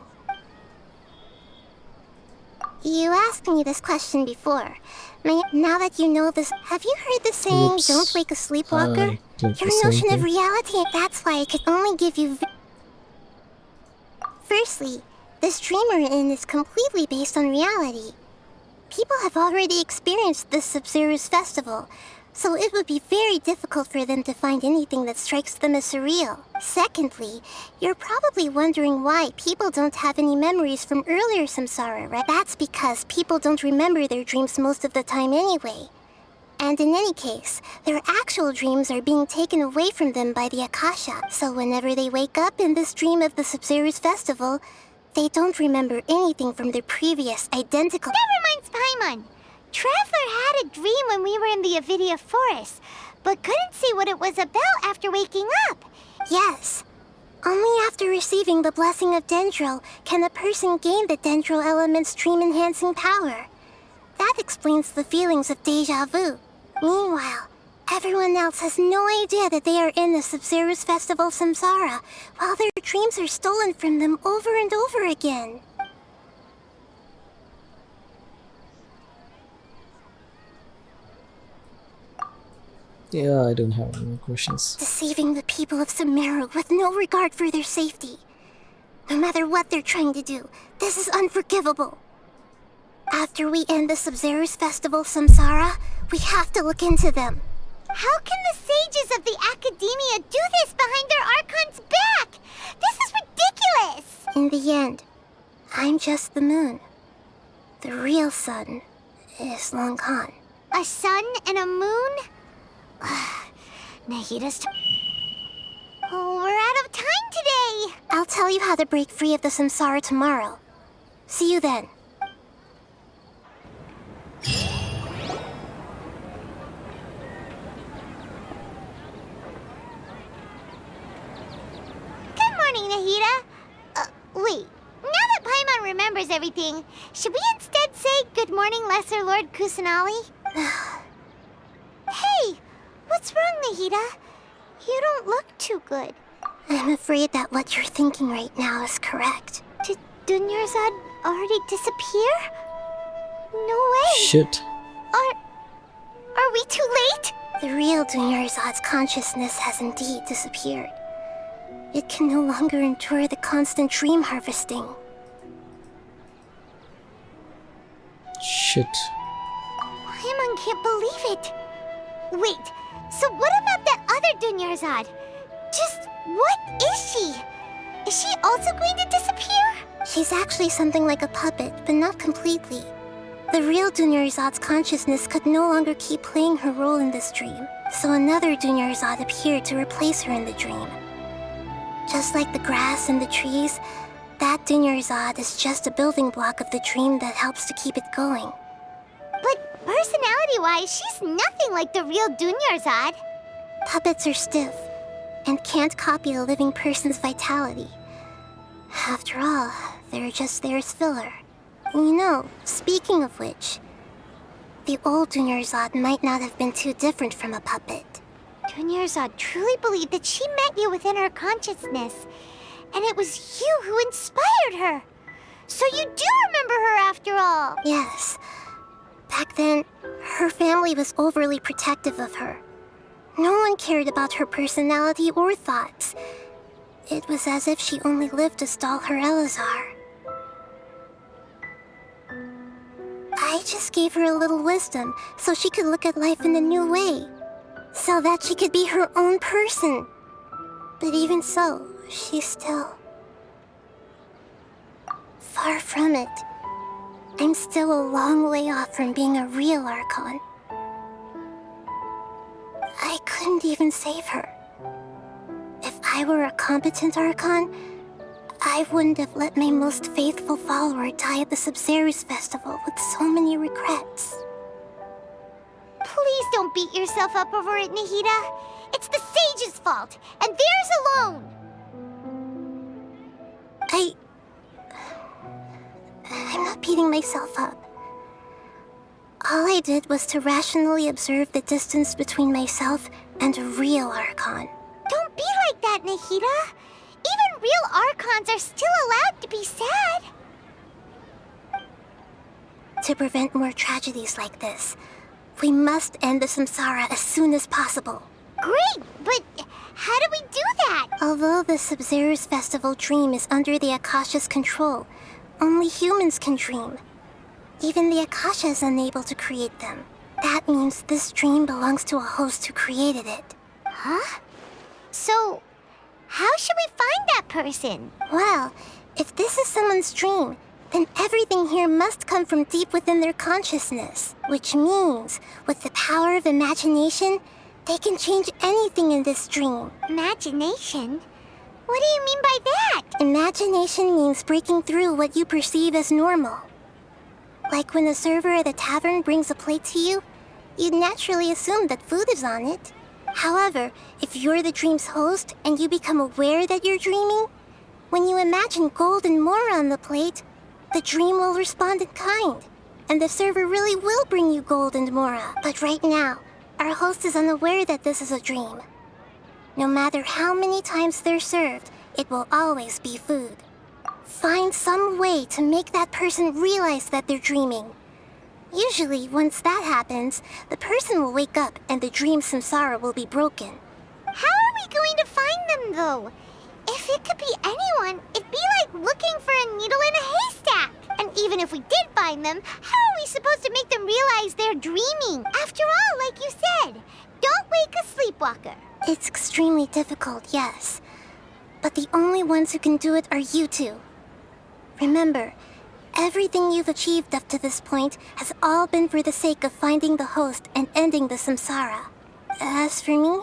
You asked me this question before. Now that you know this, have you heard the saying, Oops. don't wake a sleepwalker? Your notion of reality, that's why I could only give you... Firstly, this dream we're in is completely based on reality. People have already experienced this Sabzeruz Festival, so it would be very difficult for them to find anything that strikes them as surreal. Secondly, you're probably wondering why people don't have any memories from earlier samsara, right? That's because people don't remember their dreams most of the time anyway. And in any case, their actual dreams are being taken away from them by the Akasha, so whenever they wake up in this dream of the Sabzeruz Festival, they don't remember anything from their previous identical... That reminds Paimon. Traveler had a dream when we were in the Avidia Forest, but couldn't see what it was about after waking up. Yes. Only after receiving the blessing of Dendro can a person gain the Dendro element's dream-enhancing power. That explains the feelings of deja vu. Meanwhile, everyone else has no idea that they are in the Sabzeruz Festival samsara, while their dreams are stolen from them over and over again. Yeah, I don't have any more questions. Deceiving the people of Sumeru with no regard for their safety. No matter what they're trying to do, this is unforgivable. After we end the Sabzeruz Festival samsara, we have to look into them. How can the sages of the Academia do this behind their Archon's back? This is ridiculous! In the end, I'm just the moon. The real sun is long gone. A sun and a moon? Nahida's Oh, we're out of time today! I'll tell you how to break free of the samsara tomorrow. See you then. Good morning, Nahida. Wait. Now that Paimon remembers everything, should we instead say good morning, Lesser Lord Kusanali? Hey! What's wrong, Nahida? You don't look too good. I'm afraid that what you're thinking right now is correct. Did Dunyarzad already disappear? No way. Shit. Are we too late? The real Dunyarzad's consciousness has indeed disappeared. It can no longer endure the constant dream harvesting. Shit. Paimon can't believe it. Wait, so what about that other Dunyarzad? Just what is she? Is she also going to disappear? She's actually something like a puppet, but not completely. The real Dunyarzad's consciousness could no longer keep playing her role in this dream, so another Dunyarzad appeared to replace her in the dream. Just like the grass and the trees, that Dunyarzad is just a building block of the dream that helps to keep it going. But personality-wise, she's nothing like the real Dunyarzad. Puppets are stiff and can't copy a living person's vitality. After all, they're just there as filler. You know, speaking of which, the old Dunyarzad might not have been too different from a puppet. Dunyarzad truly believed that she met you within her consciousness, and it was you who inspired her. So you do remember her after all. Yes. Back then, her family was overly protective of her. No one cared about her personality or thoughts. It was as if she only lived to stall her Elazar. I just gave her a little wisdom so she could look at life in a new way. So that she could be her own person. But even so, she's still far from it. I'm still a long way off from being a real Archon. I couldn't even save her. If I were a competent Archon, I wouldn't have let my most faithful follower die at the Sabzeruz Festival with so many regrets. Please don't beat yourself up over it, Nahida. It's the sage's fault, and theirs alone. I'm not beating myself up. All I did was to rationally observe the distance between myself and a real Archon. Don't be like that, Nahida. Even real Archons are still allowed to be sad. To prevent more tragedies like this, we must end the samsara as soon as possible. Great, but how do we do that? Although the Sabzeruz Festival dream is under the Akasha's control, only humans can dream. Even the Akasha is unable to create them. That means this dream belongs to a host who created it. Huh? So, how should we find that person? Well, if this is someone's dream, then everything here must come from deep within their consciousness. Which means, with the power of imagination, they can change anything in this dream. Imagination? What do you mean by that? Imagination means breaking through what you perceive as normal. Like when the server at a tavern brings a plate to you, you'd naturally assume that food is on it. However, if you're the dream's host and you become aware that you're dreaming, when you imagine gold and more on the plate, the dream will respond in kind, and the server really will bring you gold and mora. But right now, our host is unaware that this is a dream. No matter how many times they're served, it will always be food. Find some way to make that person realize that they're dreaming. Usually, once that happens, the person will wake up and the dream samsara will be broken. How are we going to find them, though? If it could be anyone, it'd be like looking for a needle in a haystack. And even if we did find them, how are we supposed to make them realize they're dreaming? After all, like you said, don't wake a sleepwalker. It's extremely difficult, yes. But the only ones who can do it are you two. Remember, everything you've achieved up to this point has all been for the sake of finding the host and ending the samsara. As for me,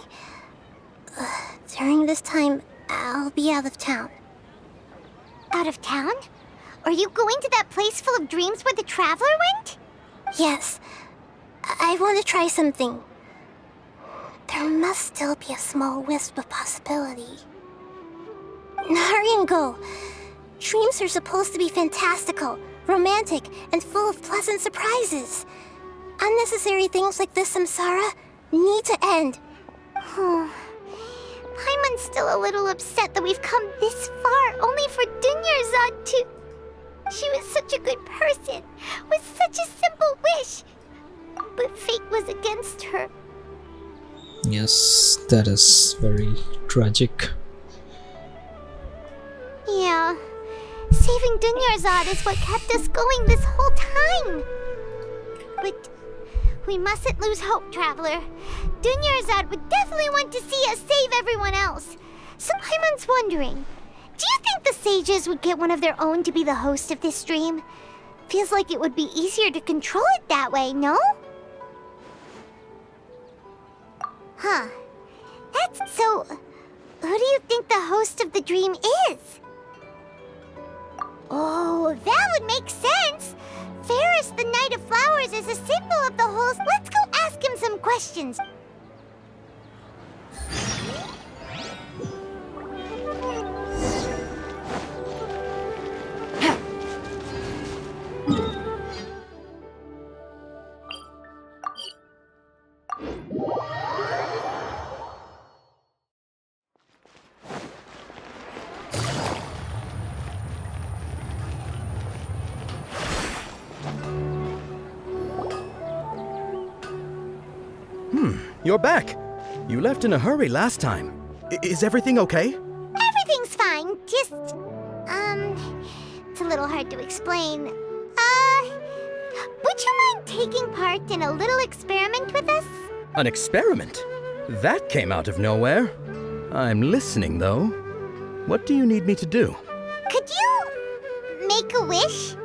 during this time, I'll be out of town. Out of town? Are you going to that place full of dreams where the traveler went? Yes. I want to try something. There must still be a small wisp of possibility. Hurry and go. Dreams are supposed to be fantastical, romantic, and full of pleasant surprises. Unnecessary things like this samsara need to end. Paimon's still a little upset that we've come this far only for Dunyarzad to... She was such a good person, with such a simple wish. But fate was against her. Yes, that is very tragic. Yeah. Saving Dunyarzad is what kept us going this whole time. But we mustn't lose hope, Traveler. Dunyarzad would definitely want to see us save everyone else. So Paimon's wondering, do you think the sages would get one of their own to be the host of this stream? Feels like it would be easier to control it that way, no? Huh. That's so... Who do you think the host of the dream is? Oh, that would make sense! Ferris, the Knight of Flowers, is a symbol of the host. Let's go ask him some questions. You're back. You left in a hurry last time. Is everything okay? Everything's fine. Just, it's a little hard to explain. Would you mind taking part in a little experiment with us? An experiment? That came out of nowhere. I'm listening, though. What do you need me to do? Could you make a wish?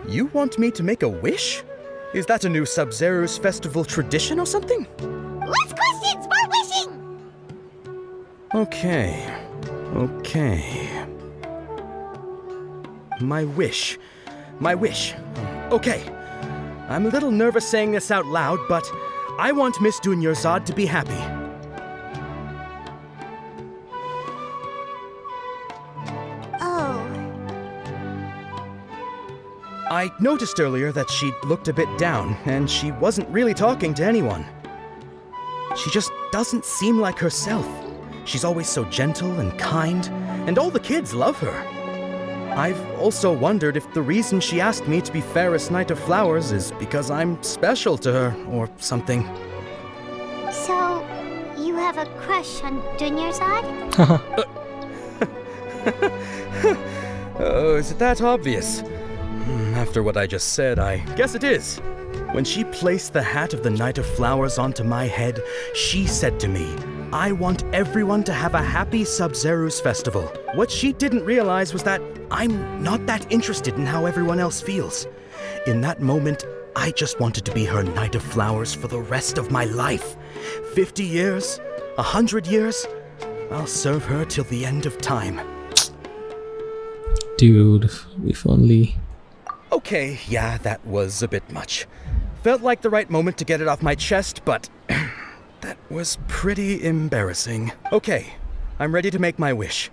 You want me to make a wish? Is that a new Sabzeruz Festival tradition or something? Less questions, more wishing! Okay. My wish. Okay. I'm a little nervous saying this out loud, but I want Miss Dunyarzad to be happy. I noticed earlier that she looked a bit down, and she wasn't really talking to anyone. She just doesn't seem like herself. She's always so gentle and kind, and all the kids love her. I've also wondered if the reason she asked me to be Ferris Knight of Flowers is because I'm special to her, or something. So, you have a crush on Dunyarzad? Oh, is it that obvious? After what I just said, I guess it is. When she placed the hat of the Knight of Flowers onto my head, she said to me, I want everyone to have a happy Sabzeruz Festival. What she didn't realize was that I'm not that interested in how everyone else feels. In that moment, I just wanted to be her Knight of Flowers for the rest of my life. 50 years, 100 years, I'll serve her till the end of time. Dude, if only... Okay, yeah, that was a bit much. Felt like the right moment to get it off my chest, but That was pretty embarrassing. Okay, I'm ready to make my wish.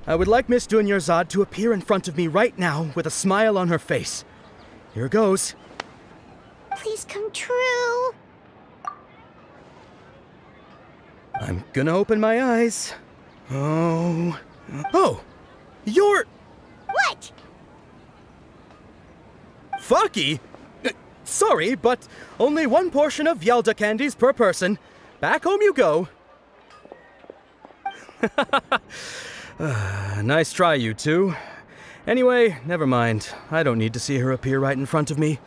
I would like Miss Dunyarzad to appear in front of me right now with a smile on her face. Here goes. Please come true. I'm gonna open my eyes. Oh, you're... What? Faki? Sorry, but only one portion of Yelda candies per person. Back home you go. Nice try, you two. Anyway, never mind. I don't need to see her appear right in front of me.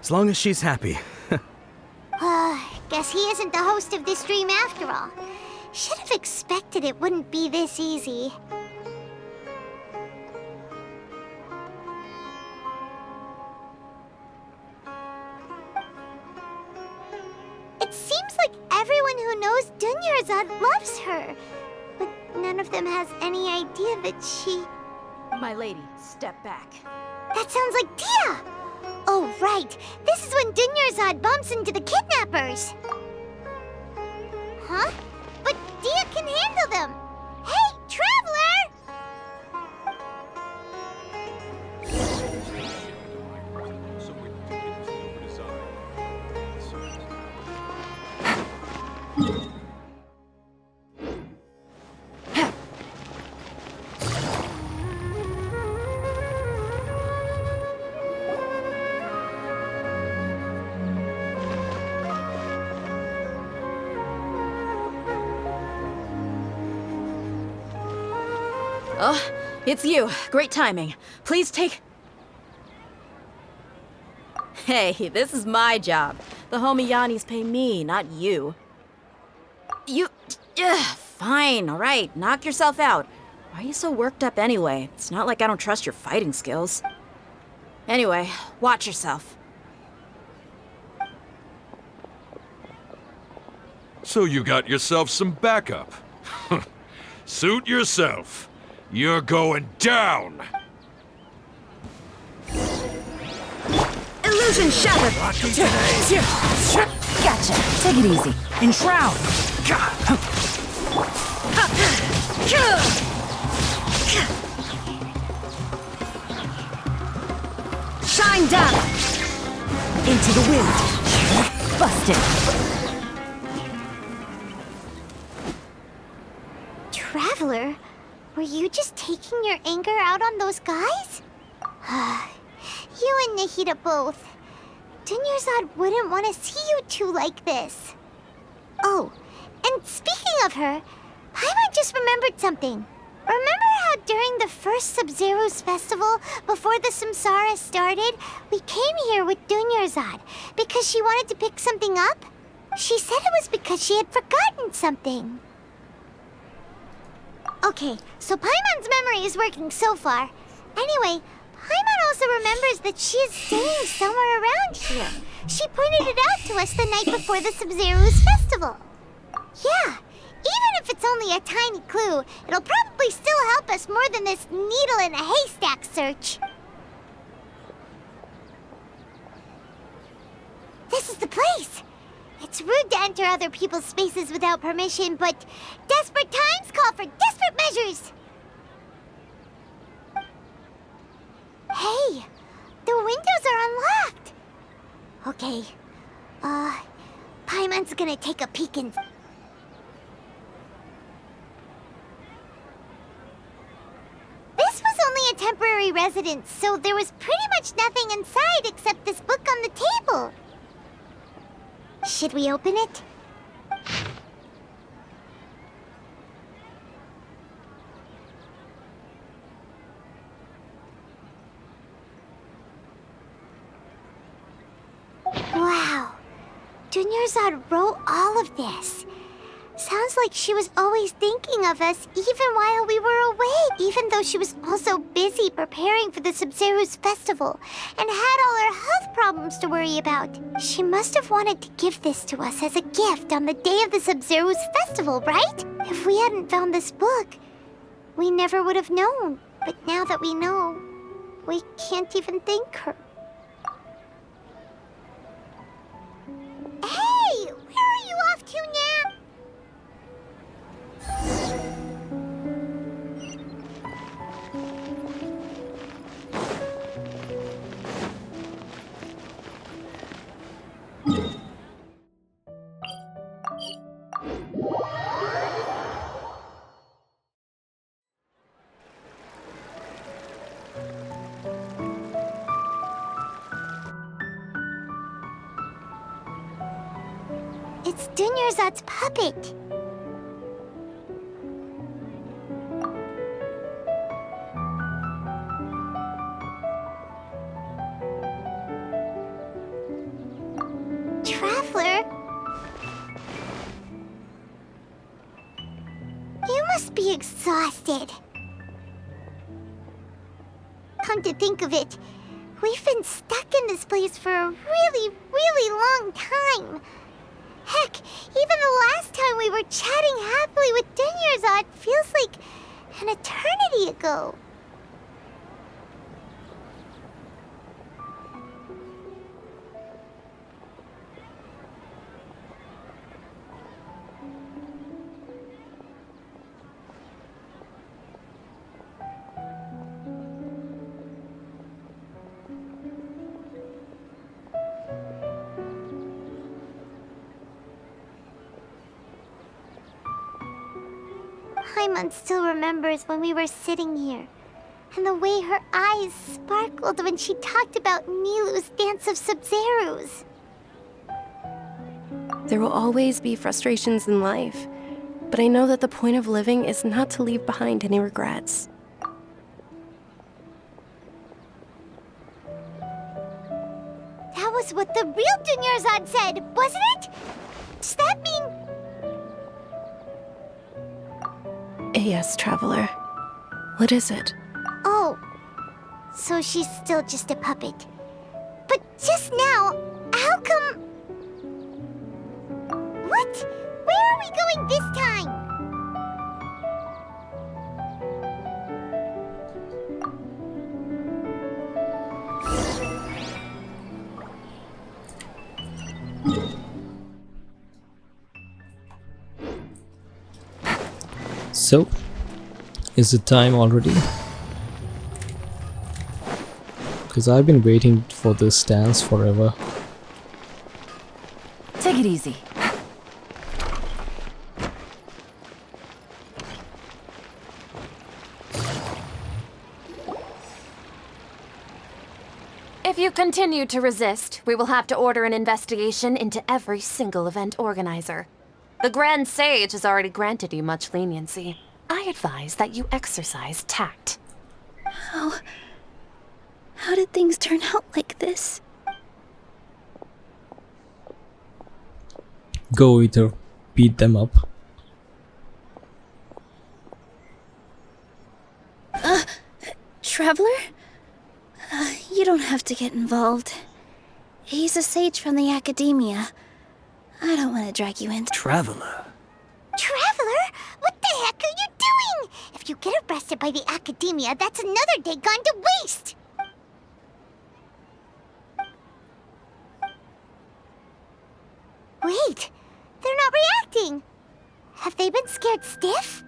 As long as she's happy. Guess he isn't the host of this stream after all. Should have expected it wouldn't be this easy. It seems like everyone who knows Dunyarzad loves her. But none of them has any idea that she... My lady, step back. That sounds like Dia! Oh, right. This is when Dunyarzad bumps into the kidnappers. Huh? But Dia can handle them. Hey, Traveler! Oh, it's you. Great timing. Please take... Hey, this is my job. The homie Yanni's pay me, not you. You... fine, alright. Knock yourself out. Why are you so worked up anyway? It's not like I don't trust your fighting skills. Anyway, watch yourself. So you got yourself some backup. Suit yourself. You're going down! Illusion shattered! Gotcha. Take it easy. Enshroud! Shine down! Into the wind. Busted. Traveler? Were you just taking your anger out on those guys? You and Nahida both. Dunyarzad wouldn't want to see you two like this. Oh, and speaking of her, Paimon just remembered something. Remember how during the first Sabzeruz Festival, before the samsara started, we came here with Dunyarzad because she wanted to pick something up? She said it was because she had forgotten something. Okay, so Paimon's memory is working so far. Anyway, Paimon also remembers that she is staying somewhere around here. She pointed it out to us the night before the Sabzeruz Festival. Yeah, even if it's only a tiny clue, it'll probably still help us more than this needle in a haystack search. This is the place. It's rude to enter other people's spaces without permission, but desperate times call for desperate measures. Hey, the windows are unlocked. Okay, Paimon's gonna take a peek in. This was only a temporary residence, so there was pretty much nothing inside except this book on the table. Should we open it? Wow. Dunyarzad wrote all of this. Sounds like she was always thinking of us even while we were away, even though she was also busy preparing for the Sabzeruz Festival and had all her health problems to worry about. She must have wanted to give this to us as a gift on the day of the Sabzeruz Festival, right? If we hadn't found this book, we never would have known. But now that we know, we can't even thank her. Hey! Where are you off to now? It's Dunyarzad's puppet. Traveler? You must be exhausted. Come to think of it, we've been stuck in this place for a really, really long time. Heck, even the last time we were chatting happily with Dunyarzad feels like an eternity ago. Paimon still remembers when we were sitting here, and the way her eyes sparkled when she talked about Nilu's dance of Sabzeruz. There will always be frustrations in life, but I know that the point of living is not to leave behind any regrets. That was what the real Dunyarzad said, wasn't it? Does that mean... Yes, Traveler. What is it? Oh, so she's still just a puppet. But just now, how come... What? Where are we going this time? So, is it time already? Because I've been waiting for this dance forever. Take it easy. If you continue to resist, we will have to order an investigation into every single event organizer. The Grand Sage has already granted you much leniency. I advise that you exercise tact. How did things turn out like this? Go either beat them up. Traveler? You don't have to get involved. He's a sage from the Academia. I don't want to drag you into... Traveler? Traveler? What the heck are you doing? If you get arrested by the Academia, that's another day gone to waste! Wait, they're not reacting. Have they been scared stiff?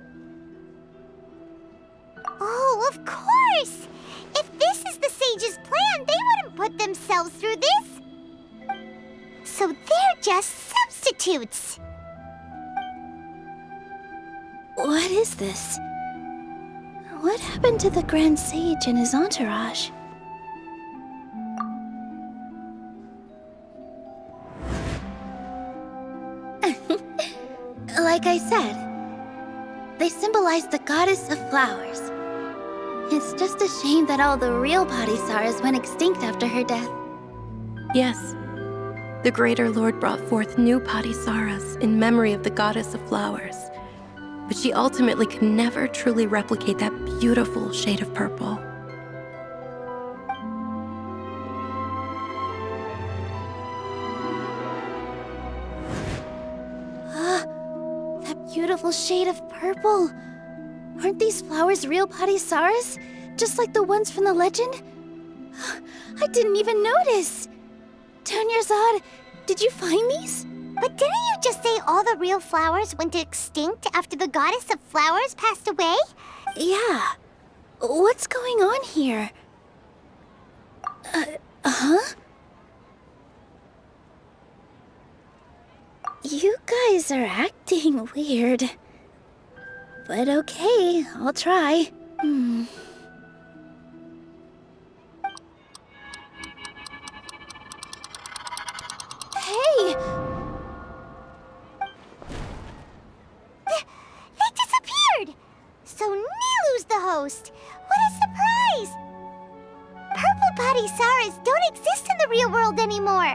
Oh, of course! If this is the Sage's plan, they wouldn't put themselves through this. So they're just substitutes. What is this? What happened to the Grand Sage and his entourage? Like I said, they symbolize the goddess of flowers. It's just a shame that all the real Padisaras went extinct after her death. Yes. The Greater Lord brought forth new Padisaras in memory of the goddess of flowers. But she ultimately could never truly replicate that beautiful shade of purple. That beautiful shade of purple. Aren't these flowers real Padisaras? Just like the ones from the legend? I didn't even notice. Dunyarzad, did you find these? But didn't you just say all the real flowers went extinct after the goddess of flowers passed away? Yeah. What's going on here? Huh? You guys are acting weird. But okay, I'll try. Hey! anymore.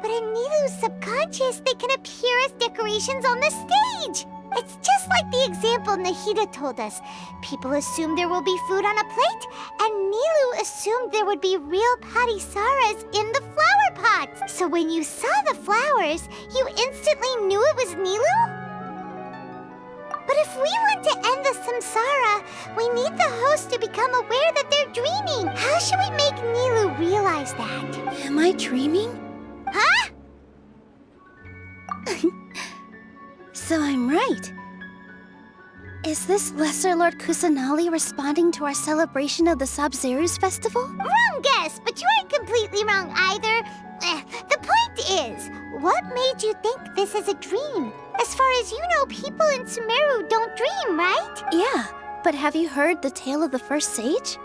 But in Nilu's subconscious, they can appear as decorations on the stage. It's just like the example Nahida told us. People assumed there will be food on a plate, and Nilu assumed there would be real patisaras in the flower pots. So when you saw the flowers, you instantly knew it was Nilu? But if we want to end the samsara, we need the host to become aware that they're dreaming. How should we make Nilu realize that? Am I dreaming? Huh? So I'm right. Is this Lesser Lord Kusanali responding to our celebration of the Sabzeruz Festival? Wrong guess, but you aren't completely wrong either. The point is, what made you think this is a dream? As far as you know, people in Sumeru don't dream, right? Yeah, but have you heard the tale of the first sage?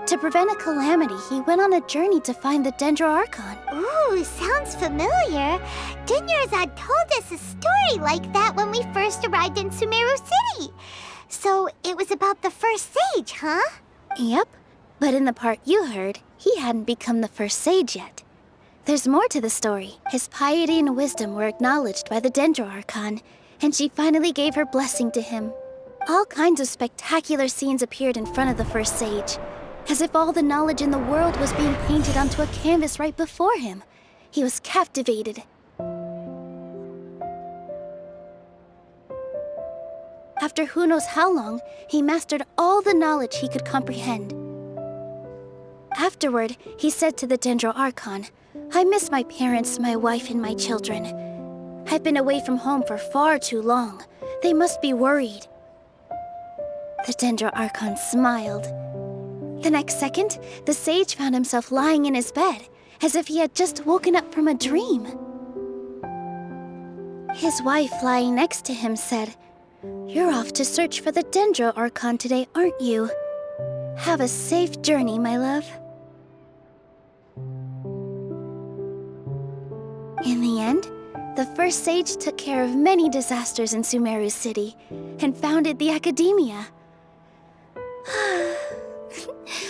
To prevent a calamity, he went on a journey to find the Dendro Archon. Ooh, sounds familiar. Dunyarzad told us a story like that when we first arrived in Sumeru City. So it was about the first sage, huh? Yep, but in the part you heard, he hadn't become the first sage yet. There's more to the story. His piety and wisdom were acknowledged by the Dendro Archon, and she finally gave her blessing to him. All kinds of spectacular scenes appeared in front of the first sage, as if all the knowledge in the world was being painted onto a canvas right before him. He was captivated. After who knows how long, he mastered all the knowledge he could comprehend. Afterward, he said to the Dendro Archon, "I miss my parents, my wife, and my children. I've been away from home for far too long. They must be worried." The Dendro Archon smiled. The next second, the sage found himself lying in his bed, as if he had just woken up from a dream. His wife, lying next to him, said, "You're off to search for the Dendro Archon today, aren't you? Have a safe journey, my love." In the end, the first sage took care of many disasters in Sumeru City and founded the Academia.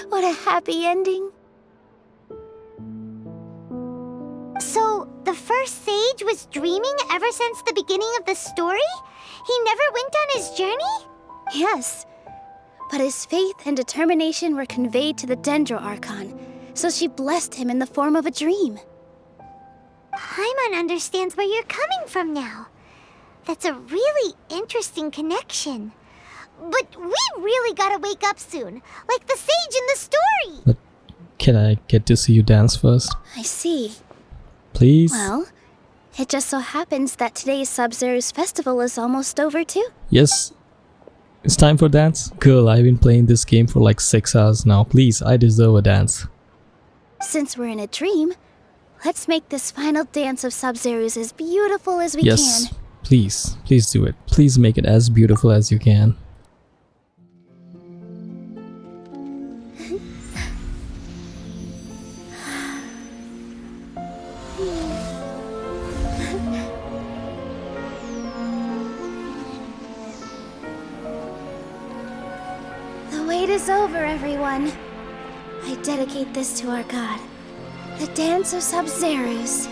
What a happy ending. So, the first sage was dreaming ever since the beginning of the story? He never went on his journey? Yes, but his faith and determination were conveyed to the Dendro Archon, so she blessed him in the form of a dream. Paimon understands where you're coming from now. That's a really interesting connection. But we really gotta wake up soon, like the sage in the story! But can I get to see you dance first? I see. Please? Well, it just so happens that today's Sabzeruz Festival is almost over too. Yes. It's time for dance? Girl, I've been playing this game for like 6 hours now. Please, I deserve a dance. Since we're in a dream, let's make this final dance of Sabzeruz as beautiful as we Yes, can. please. Please do it. Please make it as beautiful as you can. The wait is over, everyone. I dedicate this to our god, the dance of Sabzeruz.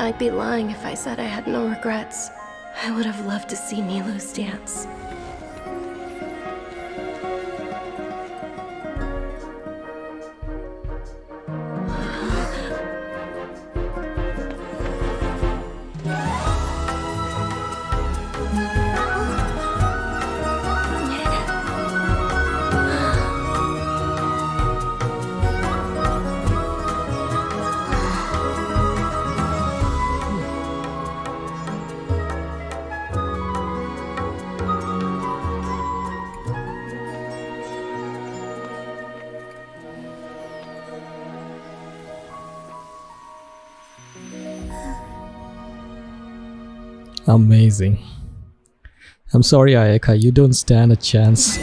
I'd be lying if I said I had no regrets. I would have loved to see Nilu's dance. Amazing. I'm sorry, Ayaka, you don't stand a chance.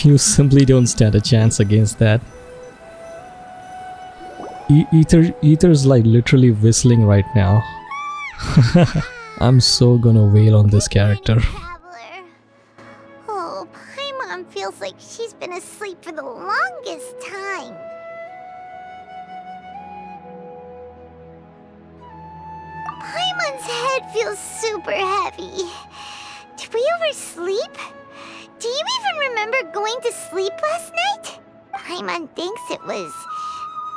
You simply don't stand a chance against that. Ether's like literally whistling right now. I'm so gonna wail on this character. Oh, Paimon feels like she's been asleep for the longest time. Paimon's head feels super heavy. Did we oversleep? Do you even remember going to sleep last night? Paimon thinks it was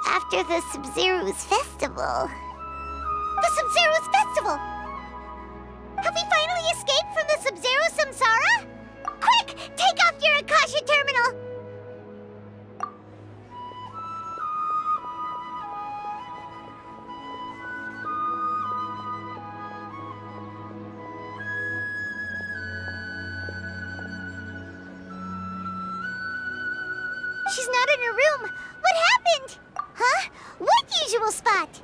after the Sabzeruz Festival. The Sabzeruz Festival! Have we finally escaped from the Sabzeruz samsara? Quick! Take off your Akasha terminal! She's not in her room. What happened? Huh? What usual spot?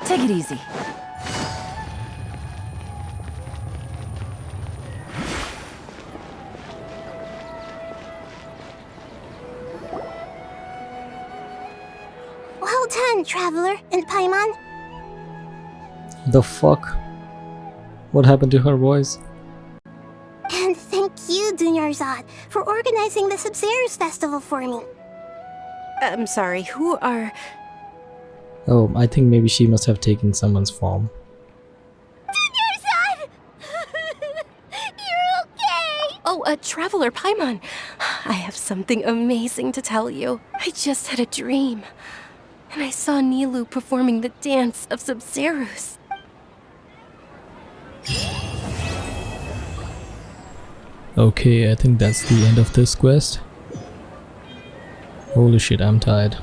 Take it easy. Well done, Traveler and Paimon. The fuck? What happened to her voice? And thank you, Dunyarzad, for organizing the Sabzeruz Festival for me. I'm sorry, who are... Oh, I think maybe she must have taken someone's form. Dunyarzad! You're okay! Oh, Traveler Paimon. I have something amazing to tell you. I just had a dream. And I saw Nilou performing the dance of Sabzeruz. Okay, I think that's the end of this quest. Holy shit, I'm tired.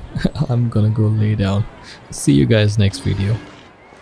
I'm gonna go lay down. See you guys next video.